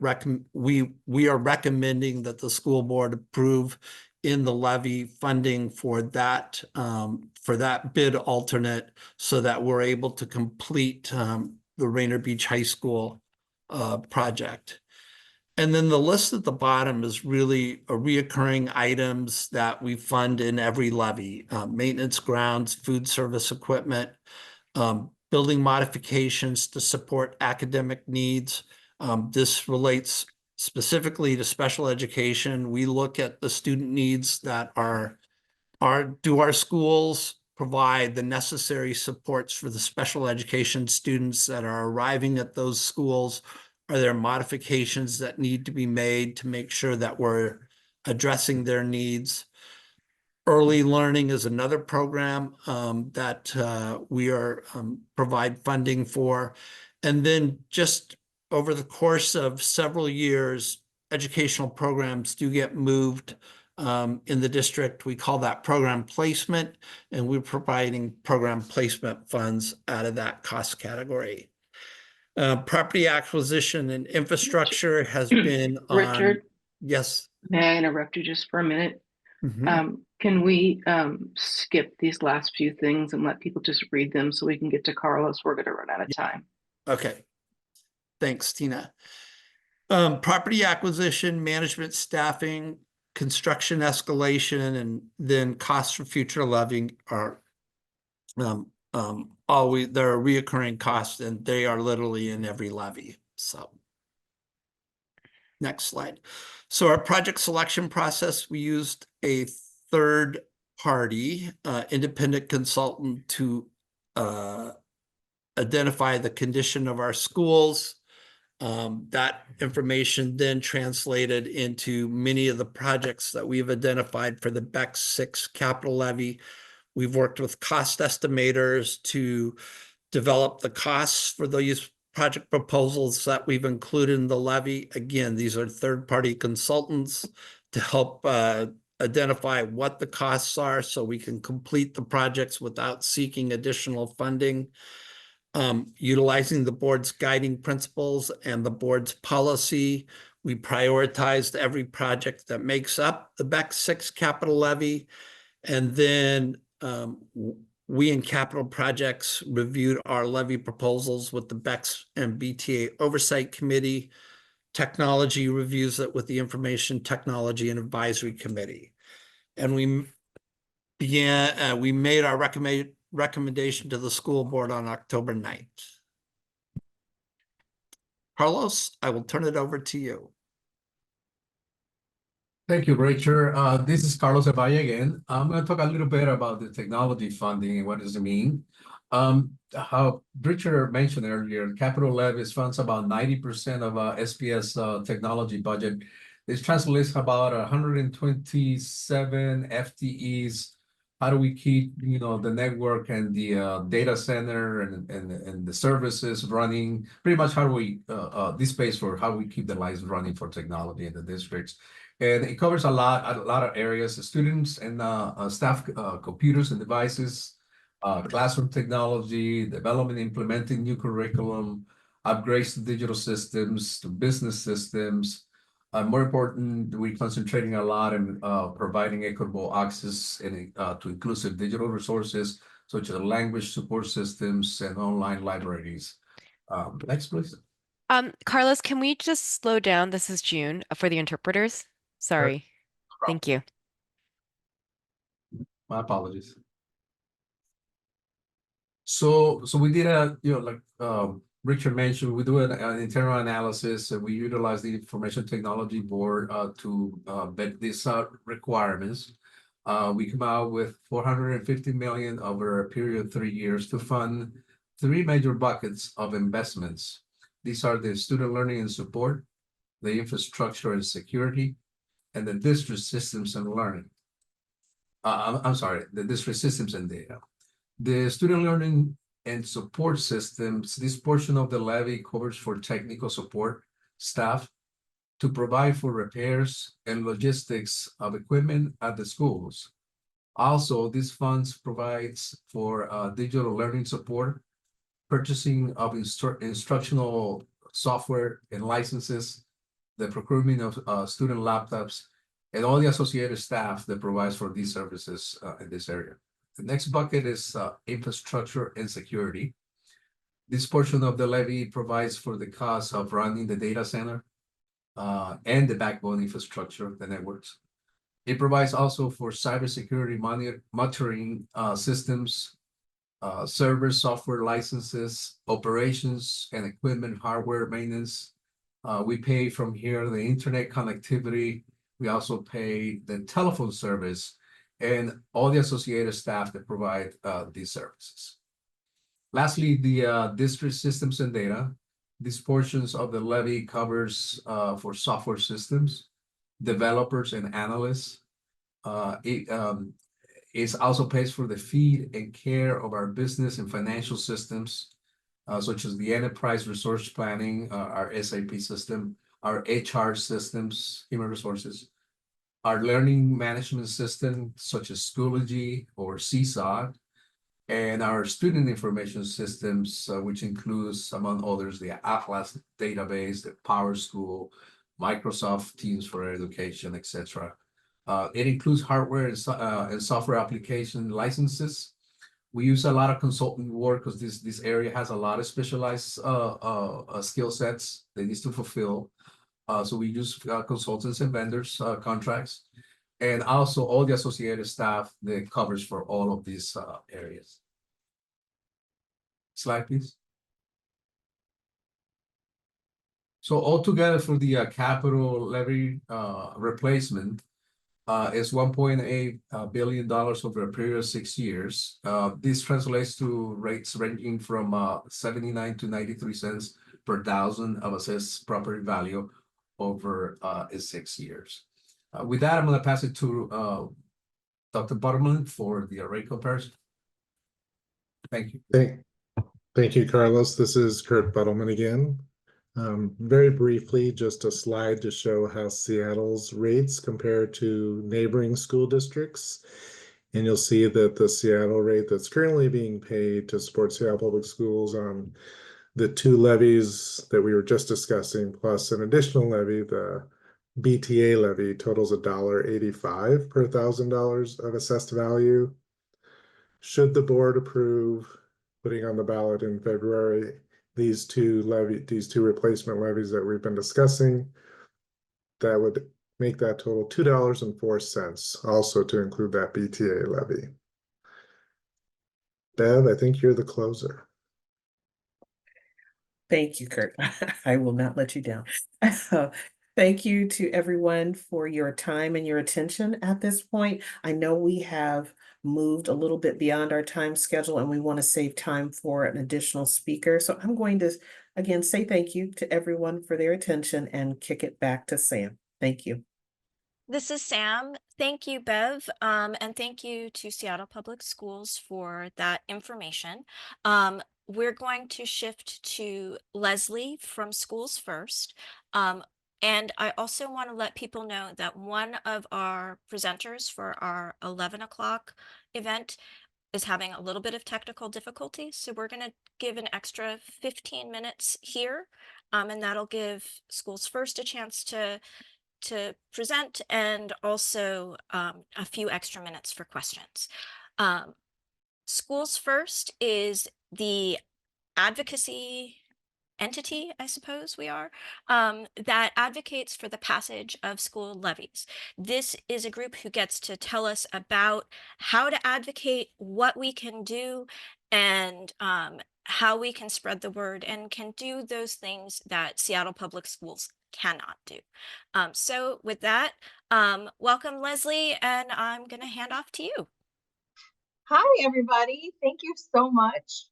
we are recommending that the school board approve in the levy funding for that bid alternate so that we're able to complete the Rainier Beach High School project. And then the list at the bottom is really a reoccurring items that we fund in every levy: maintenance, grounds, food service equipment, building modifications to support academic needs. This relates specifically to special education. We look at the student needs that do our schools provide the necessary supports for the special education students that are arriving at those schools? Are there modifications that need to be made to make sure that we're addressing their needs? Early learning is another program that we provide funding for. And then just over the course of several years, educational programs do get moved in the district. We call that program placement, and we're providing program placement funds out of that cost category. Property acquisition and infrastructure has been on. Richard, Yes. may I interrupt you just for a minute? Mhm. Can we skip these last few things and let people just read them so we can get to Carlos? We're gonna run out of time. Okay. Thanks, Tina. Property acquisition, management, staffing, construction escalation, and then costs for future levying are always, there are reoccurring costs, and they are literally in every levy. So next slide. So our project selection process, we used a third party independent consultant to identify the condition of our schools. That information then translated into many of the projects that we've identified for the BEC 6 capital levy. We've worked with cost estimators to develop the costs for these project proposals that we've included in the levy. Again, these are third-party consultants to help identify what the costs are so we can complete the projects without seeking additional funding. Utilizing the board's guiding principles and the board's policy, we prioritized every project that makes up the BEC 6 capital levy. And then we in capital projects reviewed our levy proposals with the BECS and BTA Oversight Committee. Technology reviews it with the Information Technology and Advisory Committee. And we made our recommendation to the school board on October 9th. Carlos, I will turn it over to you. Thank you, Richard. This is Carlos Evalle again. I'm going to talk a little bit about the technology funding and what does it mean. How Richard mentioned earlier, capital levies funds about 90% of SPS technology budget. This translates about 127 FTEs. How do we keep, the network and the data center and the services running? Pretty much how do we, this pays for how we keep the lights running for technology in the districts. And it covers a lot of areas, students and staff, computers and devices, classroom technology, development, implementing new curriculum, upgrades to digital systems, to business systems. More important, we're concentrating a lot on providing equitable access and to inclusive digital resources, such as language support systems and online libraries. Next, please. Carlos, can we just slow down? This is June for the interpreters. Sorry. Thank you. My apologies. So we did Richard mentioned, we do an internal analysis, and we utilize the Information Technology Board to vet these requirements. We come out with $450 million over a period of 3 years to fund 3 major buckets of investments. These are the student learning and support, the infrastructure and security, and the district systems and learning. I'm sorry, the district systems and data. The student learning and support systems, this portion of the levy covers for technical support staff to provide for repairs and logistics of equipment at the schools. Also, these funds provides for digital learning support, purchasing of instructional software and licenses, the procurement of student laptops, and all the associated staff that provides for these services in this area. The next bucket is infrastructure and security. This portion of the levy provides for the cost of running the data center and the backbone infrastructure, the networks. It provides also for cybersecurity monitoring systems, server software licenses, operations and equipment hardware maintenance. We pay from here the internet connectivity. We also pay the telephone service and all the associated staff that provide these services. Lastly, the district systems and data. These portions of the levy covers for software systems, developers and analysts. It also pays for the feed and care of our business and financial systems, such as the enterprise resource planning, our SAP system, our HR systems, human resources, our learning management system, such as Schoology or Seesaw, and our student information systems, which includes, among others, the Atlas database, the PowerSchool, Microsoft Teams for Education, etc. It includes hardware and software application licenses. We use a lot of consultant work because this area has a lot of specialized skill sets they need to fulfill. So we use consultants and vendors contracts, and also all the associated staff that covers for all of these areas. Slide, please. So altogether for the capital levy replacement is $1.8 billion over a period of 6 years. This translates to rates ranging from 79 to 93 cents per thousand of assessed property value over 6 years. With that, I'm going to pass it to Dr. Butterman for the rate comparison. Thank you. Thank you, Carlos. This is Kurt Buttleman again. Very briefly, just a slide to show how Seattle's rates compare to neighboring school districts. And you'll see that the Seattle rate that's currently being paid to support Seattle Public Schools on the 2 levies that we were just discussing, plus an additional levy, the BTA levy, totals $1.85 per $1,000 of assessed value. Should the board approve putting on the ballot in February these two replacement levies that we've been discussing, that would make that total $2.04, also to include that BTA levy. Bev, I think you're the closer. Thank you, Kurt. I will not let you down. Thank you to everyone for your time and your attention at this point. I know we have moved a little bit beyond our time schedule and we want to save time for an additional speaker. So I'm going to, again, say thank you to everyone for their attention and kick it back to Sam. Thank you. This is Sam. Thank you, Bev, and thank you to Seattle Public Schools for that information. We're going to shift to Leslie from Schools First. And I also want to let people know that one of our presenters for our 11 o'clock event is having a little bit of technical difficulty. So we're going to give an extra 15 minutes here, and that'll give Schools First a chance to present, and also a few extra minutes for questions. Schools First is the advocacy entity, I suppose we are, that advocates for the passage of school levies. This is a group who gets to tell us about how to advocate, what we can do, and how we can spread the word and can do those things that Seattle Public Schools cannot do. So with that, welcome, Leslie, and I'm going to hand off to you. Hi, everybody. Thank you so much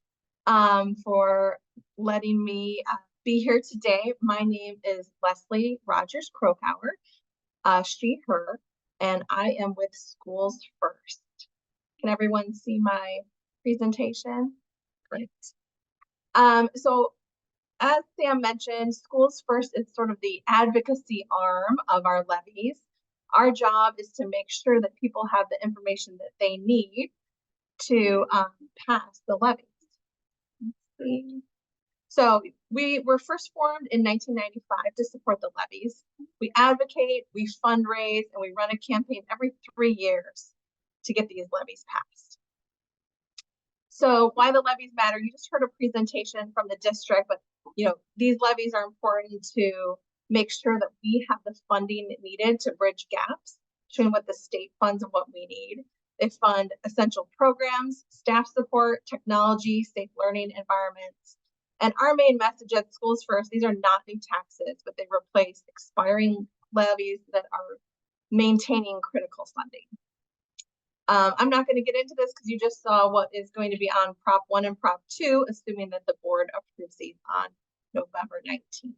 for letting me be here today. My name is Leslie Rogers Krokauer, she, her, and I am with Schools First. Can everyone see my presentation? Great. So as Sam mentioned, Schools First is sort of the advocacy arm of our levies. Our job is to make sure that people have the information that they need to pass the levies. So we were first formed in 1995 to support the levies. We advocate, we fundraise, and we run a campaign every 3 years to get these levies passed. So why the levies matter? You just heard a presentation from the district, but these levies are important to make sure that we have the funding needed to bridge gaps between what the state funds and what we need. They fund essential programs, staff support, technology, safe learning environments. And our main message at Schools First, these are not new taxes, but they replace expiring levies that are maintaining critical funding. I'm not going to get into this because you just saw what is going to be on Prop 1 and Prop 2, assuming that the board approves these on November 19th.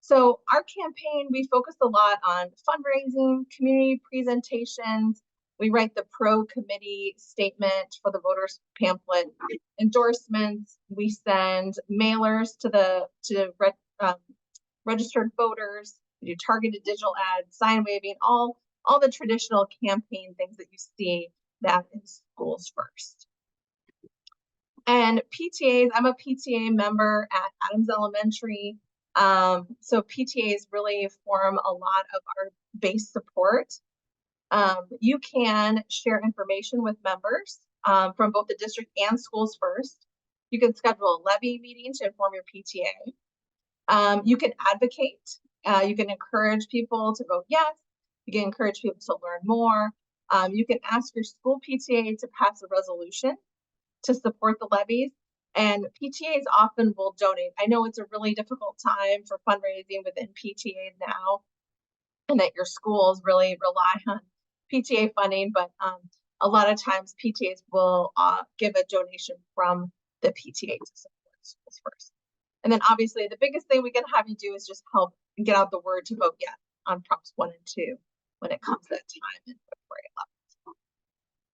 So our campaign, we focus a lot on fundraising, community presentations. We write the pro-committee statement for the voters pamphlet, endorsements. We send mailers to registered voters. We do targeted digital ads, sign waving, all all the traditional campaign things that you see that in Schools First. And PTAs, I'm a PTA member at Adams Elementary. So PTAs really form a lot of our base support. You can share information with members from both the district and Schools First. You can schedule a levy meeting to inform your PTA. You can advocate. You can encourage people to vote yes. You can encourage people to learn more. You can ask your school PTA to pass a resolution to support the levies. And PTAs often will donate. I know it's a really difficult time for fundraising within PTAs now, and that your schools really rely on PTA funding, but a lot of times PTAs will give a donation from the PTA to support Schools First. And then obviously the biggest thing we can have you do is just help get out the word to vote yes on Props 1 and 2 when it comes to that time in February 11th.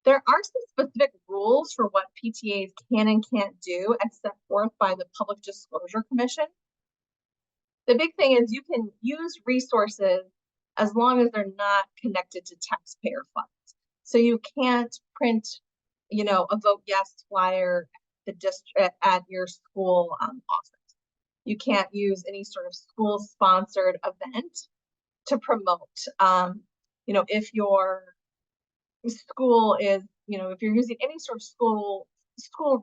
There are some specific rules for what PTAs can and can't do as set forth by the Public Disclosure Commission. The big thing is you can use resources as long as they're not connected to taxpayer funds. So you can't print, a vote yes flyer at your school office. You can't use any sort of school-sponsored event to promote. If your school is, if you're using any sort of school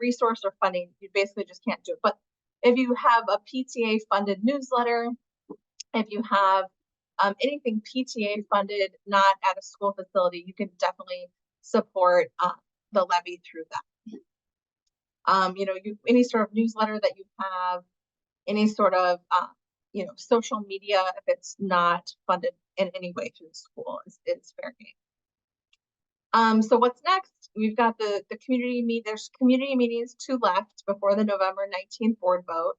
resource or funding, you basically just can't do it. But if you have a PTA funded newsletter, if you have anything PTA funded, not at a school facility, you can definitely support the levy through that. Any sort of newsletter that you have, any sort of social media, if it's not funded in any way through the school, is fair game. So what's next? We've got the community meet. There's community meetings 2 left before the November 19th board vote.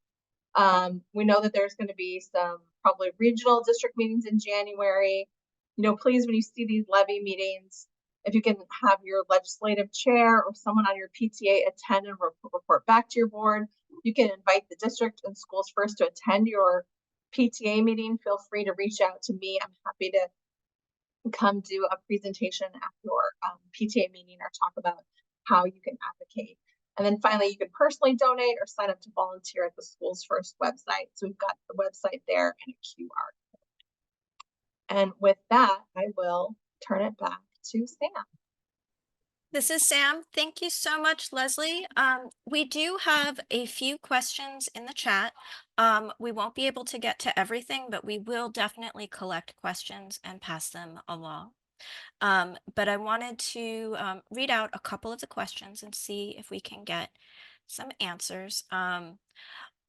We know that there's going to be some probably regional district meetings in January. Please, when you see these levy meetings, if you can have your legislative chair or someone on your PTA attend and report back to your board. You can invite the district and Schools First to attend your PTA meeting. Feel free to reach out to me. I'm happy to come do a presentation at your PTA meeting or talk about how you can advocate. And then finally, you can personally donate or sign up to volunteer at the Schools First website. So we've got the website there and a QR code. And with that, I will turn it back to Sam. This is Sam. Thank you so much, Leslie. We do have a few questions in the chat. We won't be able to get to everything, but we will definitely collect questions and pass them along. But I wanted to read out a couple of the questions and see if we can get some answers.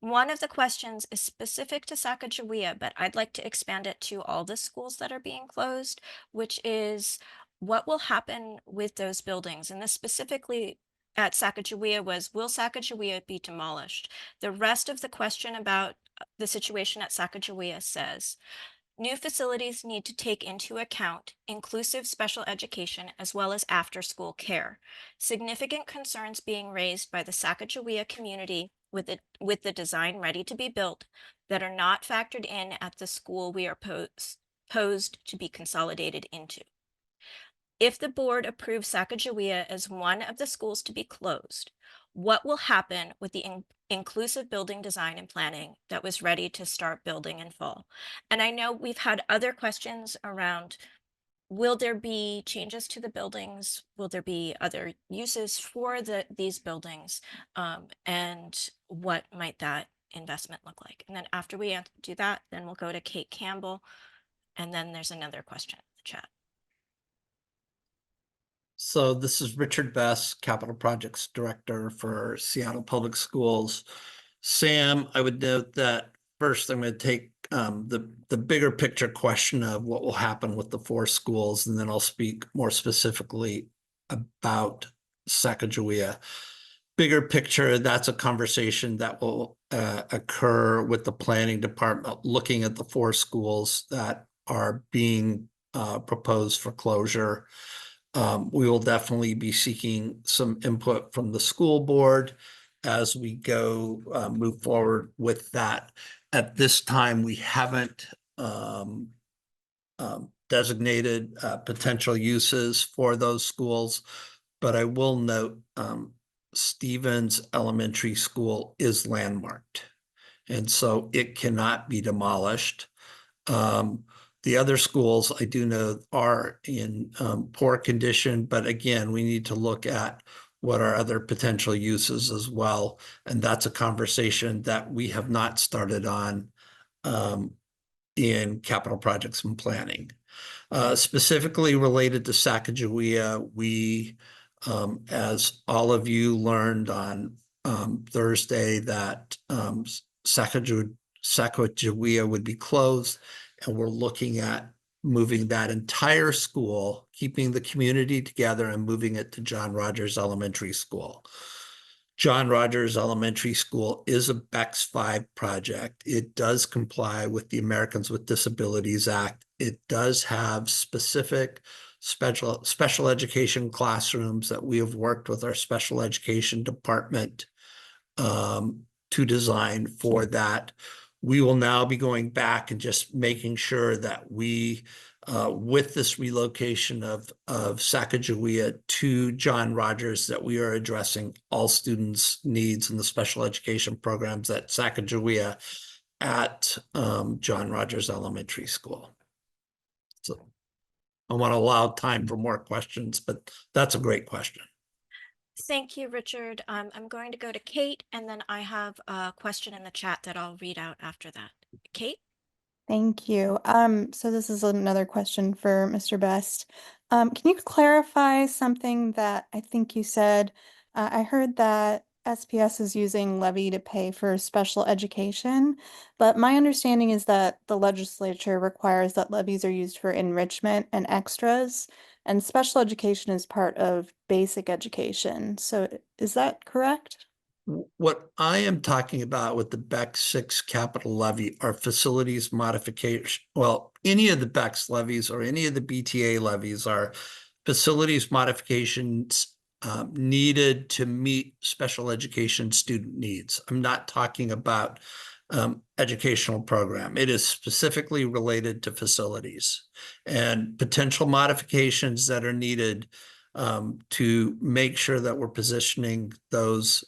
One of the questions is specific to Sacagawea, but I'd like to expand it to all the schools that are being closed, which is what will happen with those buildings? And this specifically at Sacagawea was, will Sacagawea be demolished? The rest of the question about the situation at Sacagawea says, new facilities need to take into account inclusive special education as well as after-school care. Significant concerns being raised by the Sacagawea community with the design ready to be built that are not factored in at the school we are posed to be consolidated into. If the board approves Sacagawea as one of the schools to be closed, what will happen with the inclusive building design and planning that was ready to start building in fall? And I know we've had other questions around, will there be changes to the buildings? Will there be other uses for these buildings? And what might that investment look like? And then after we do that, then we'll go to Kate Campbell. And then there's another question in the chat. So this is Richard Best, Capital Projects Director for Seattle Public Schools. Sam, I would note that first I'm going to take the bigger picture question of what will happen with the 4 schools, and then I'll speak more specifically about Sacagawea. Bigger picture, that's a conversation that will occur with the planning department, looking at the 4 schools that are being proposed for closure. We will definitely be seeking some input from the school board as we go move forward with that. At this time, we haven't designated potential uses for those schools. But I will note Stevens Elementary School is landmarked, and so it cannot be demolished. The other schools I do know are in poor condition, but again, we need to look at what are other potential uses as well. And that's a conversation that we have not started on in capital projects and planning. Specifically related to Sacagawea, we, as all of you learned on Thursday, that Sacagawea would be closed, and we're looking at moving that entire school, keeping the community together and moving it to John Rogers Elementary School. John Rogers Elementary School is a BEX 5 project. It does comply with the Americans with Disabilities Act. It does have specific special education classrooms that we have worked with our special education department to design for that. We will now be going back and just making sure that we, with this relocation of Sacagawea to John Rogers, that we are addressing all students' needs in the special education programs at Sacagawea at John Rogers Elementary School. So I want to allow time for more questions, but that's a great question. Thank you, Richard. I'm going to go to Kate, and then I have a question in the chat that I'll read out after that. Kate? Thank you. So this is another question for Mr. Best. Can you clarify something that I think you said? I heard that SPS is using Levy to pay for special education, but my understanding is that the legislature requires that levies are used for enrichment and extras, and special education is part of basic education. So is that correct? What I am talking about with the BEX 6 capital levy are facilities modification. Well, any of the BEX levies or any of the BTA levies are facilities modifications needed to meet special education student needs. I'm not talking about educational program. It is specifically related to facilities and potential modifications that are needed to make sure that we're positioning those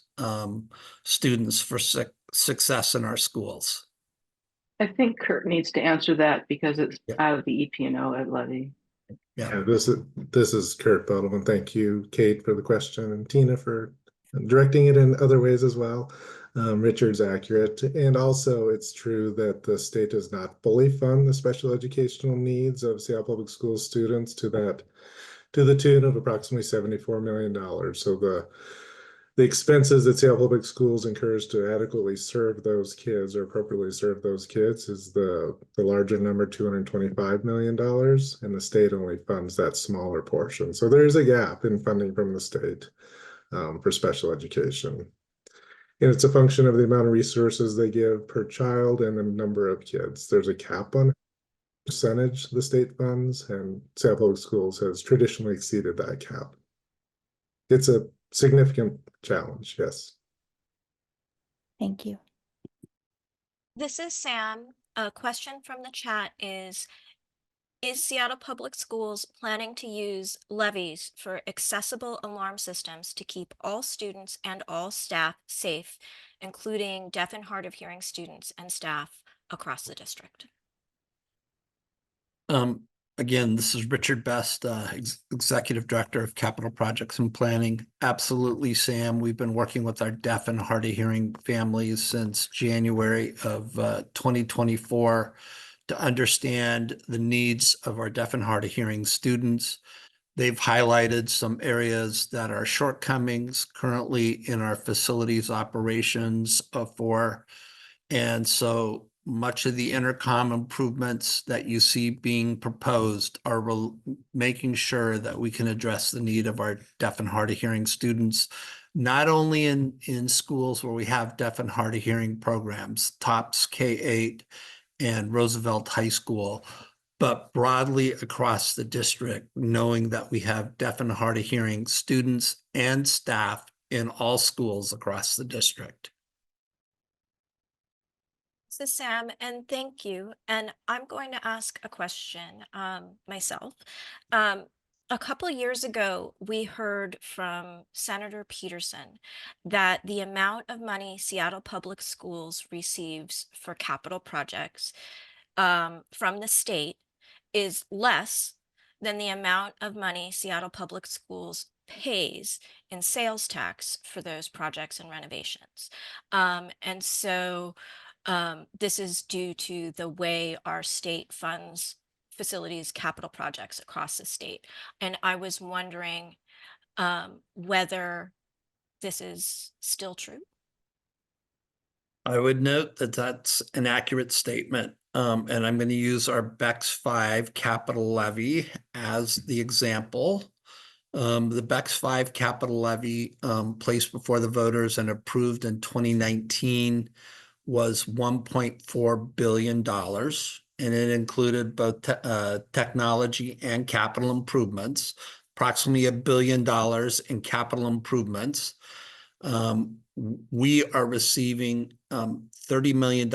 students for success in our schools. I think Kurt needs to answer that because it's out of the EP&O at Levy. Yeah, this is Kurt Bodelman. Thank you, Kate, for the question, and Tina for directing it in other ways as well. Richard's accurate, and also it's true that the state does not fully fund the special educational needs of Seattle Public Schools students to the tune of approximately $74 million. So the expenses that Seattle Public Schools incurs to adequately serve those kids or appropriately serve those kids is the larger number, $225 million, and the state only funds that smaller portion. So there's a gap in funding from the state for special education. And it's a function of the amount of resources they give per child and the number of kids. There's a cap on percentage the state funds, and Seattle Public Schools has traditionally exceeded that cap. It's a significant challenge, yes. Thank you. This is Sam. A question from the chat is Seattle Public Schools planning to use levies for accessible alarm systems to keep all students and all staff safe, including deaf and hard of hearing students and staff across the district? Again, this is Richard Best, Executive Director of Capital Projects and Planning. Absolutely, Sam. We've been working with our deaf and hard of hearing families since January of 2024 to understand the needs of our deaf and hard of hearing students. They've highlighted some areas that are shortcomings currently in our facilities operations and so much of the intercom improvements that you see being proposed are making sure that we can address the need of our deaf and hard of hearing students, not only in schools where we have deaf and hard of hearing programs, TOPS K-8 and Roosevelt High School, but broadly across the district, knowing that we have deaf and hard of hearing students and staff in all schools across the district. is Sam, and thank you. And I'm going to ask a question myself. A couple years ago, we heard from Senator Peterson that the amount of money Seattle Public Schools receives for capital projects from the state is less than the amount of money Seattle Public Schools pays in sales tax for those projects and renovations. And so this is due to the way our state funds facilities capital projects across the state. And I was wondering whether this is still true. I would note that that's an accurate statement. And I'm going to use our BEX 5 capital levy as the example. The BEX 5 capital levy placed before the voters and approved in 2019 was $1.4 billion. And it included both technology and capital improvements, approximately $1 billion in capital improvements. We are receiving $30 million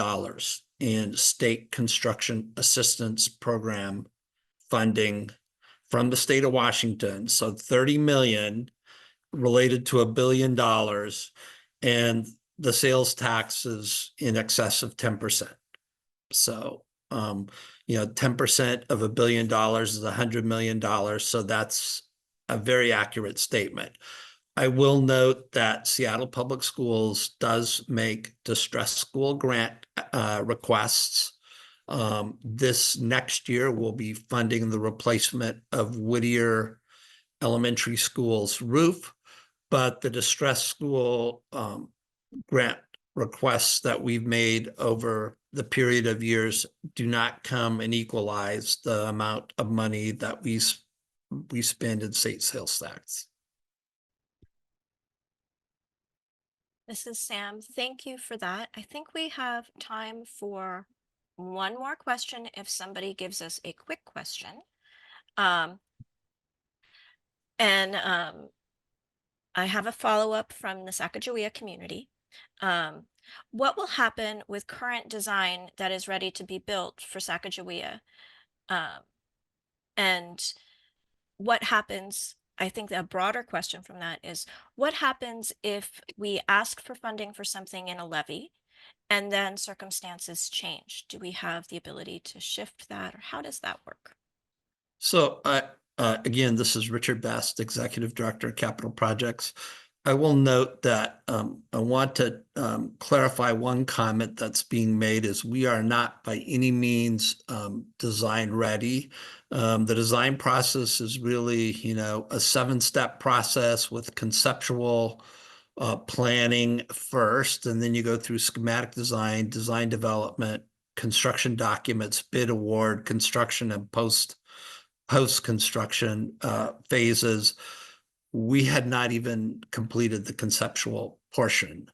in state construction assistance program funding from the state of Washington. So 30 million related to $1 billion, and the sales tax is in excess of 10%. So, 10% of $1 billion is $100 million. So that's a very accurate statement. I will note that Seattle Public Schools does make distressed school grant requests. This next year, we'll be funding the replacement of Whittier Elementary School's roof, but the distressed school grant requests that we've made over the period of years do not come and equalize the amount of money that we spend in state sales tax. This is Sam. Thank you for that. I think we have time for one more question if somebody gives us a quick question. I have a follow-up from the Sacagawea community. What will happen with current design that is ready to be built for Sacagawea? And what happens, I think a broader question from that is, what happens if we ask for funding for something in a levy and then circumstances change? Do we have the ability to shift that, or how does that work? So again, this is Richard Best, Executive Director of Capital Projects. I will note that I want to clarify one comment that's being made is we are not by any means design ready. The design process is really, a 7-step process with conceptual planning first, and then you go through schematic design, design development, construction documents, bid award, construction, and post-construction phases. We had not even completed the conceptual portion.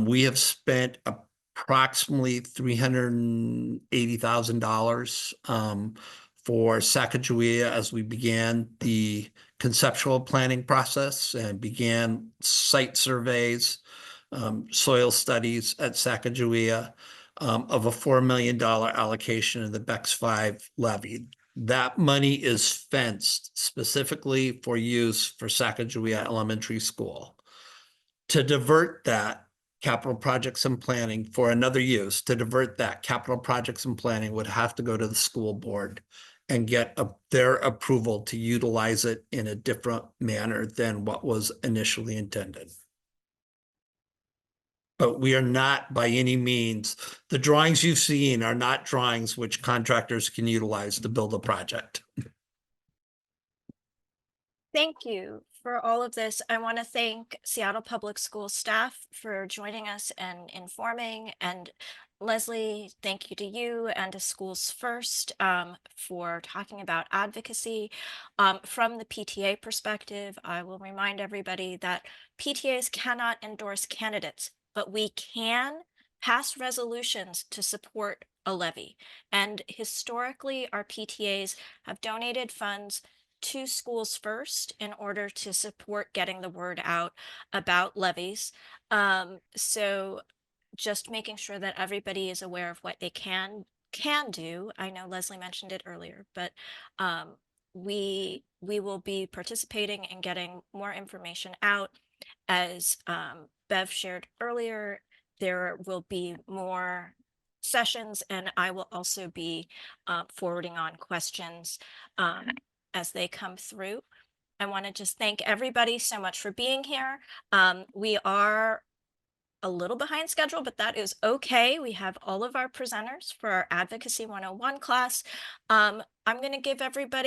We have spent approximately $380,000 for Sacagawea as we began the conceptual planning process and began site surveys, soil studies at Sacagawea of a $4 million allocation of the BEX 5 levy. That money is fenced specifically for use for Sacagawea Elementary School. To divert that capital projects and planning for another use, to divert that capital projects and planning would have to go to the school board and get their approval to utilize it in a different manner than what was initially intended. But we are not by any means, the drawings you've seen are not drawings which contractors can utilize to build a project. Thank you for all of this. I want to thank Seattle Public Schools staff for joining us and informing. And Leslie, thank you to you and to Schools First for talking about advocacy. From the PTA perspective, I will remind everybody that PTAs cannot endorse candidates, but we can pass resolutions to support a levy. And historically, our PTAs have donated funds to Schools First in order to support getting the word out about levies. So just making sure that everybody is aware of what they can do. I know Leslie mentioned it earlier, but we will be participating and getting more information out. As Bev shared earlier, there will be more sessions, and I will also be forwarding on questions as they come through. I want to just thank everybody so much for being here. We are a little behind schedule, but that is okay. We have all of our presenters for our Advocacy 101 class. I'm going to give everybody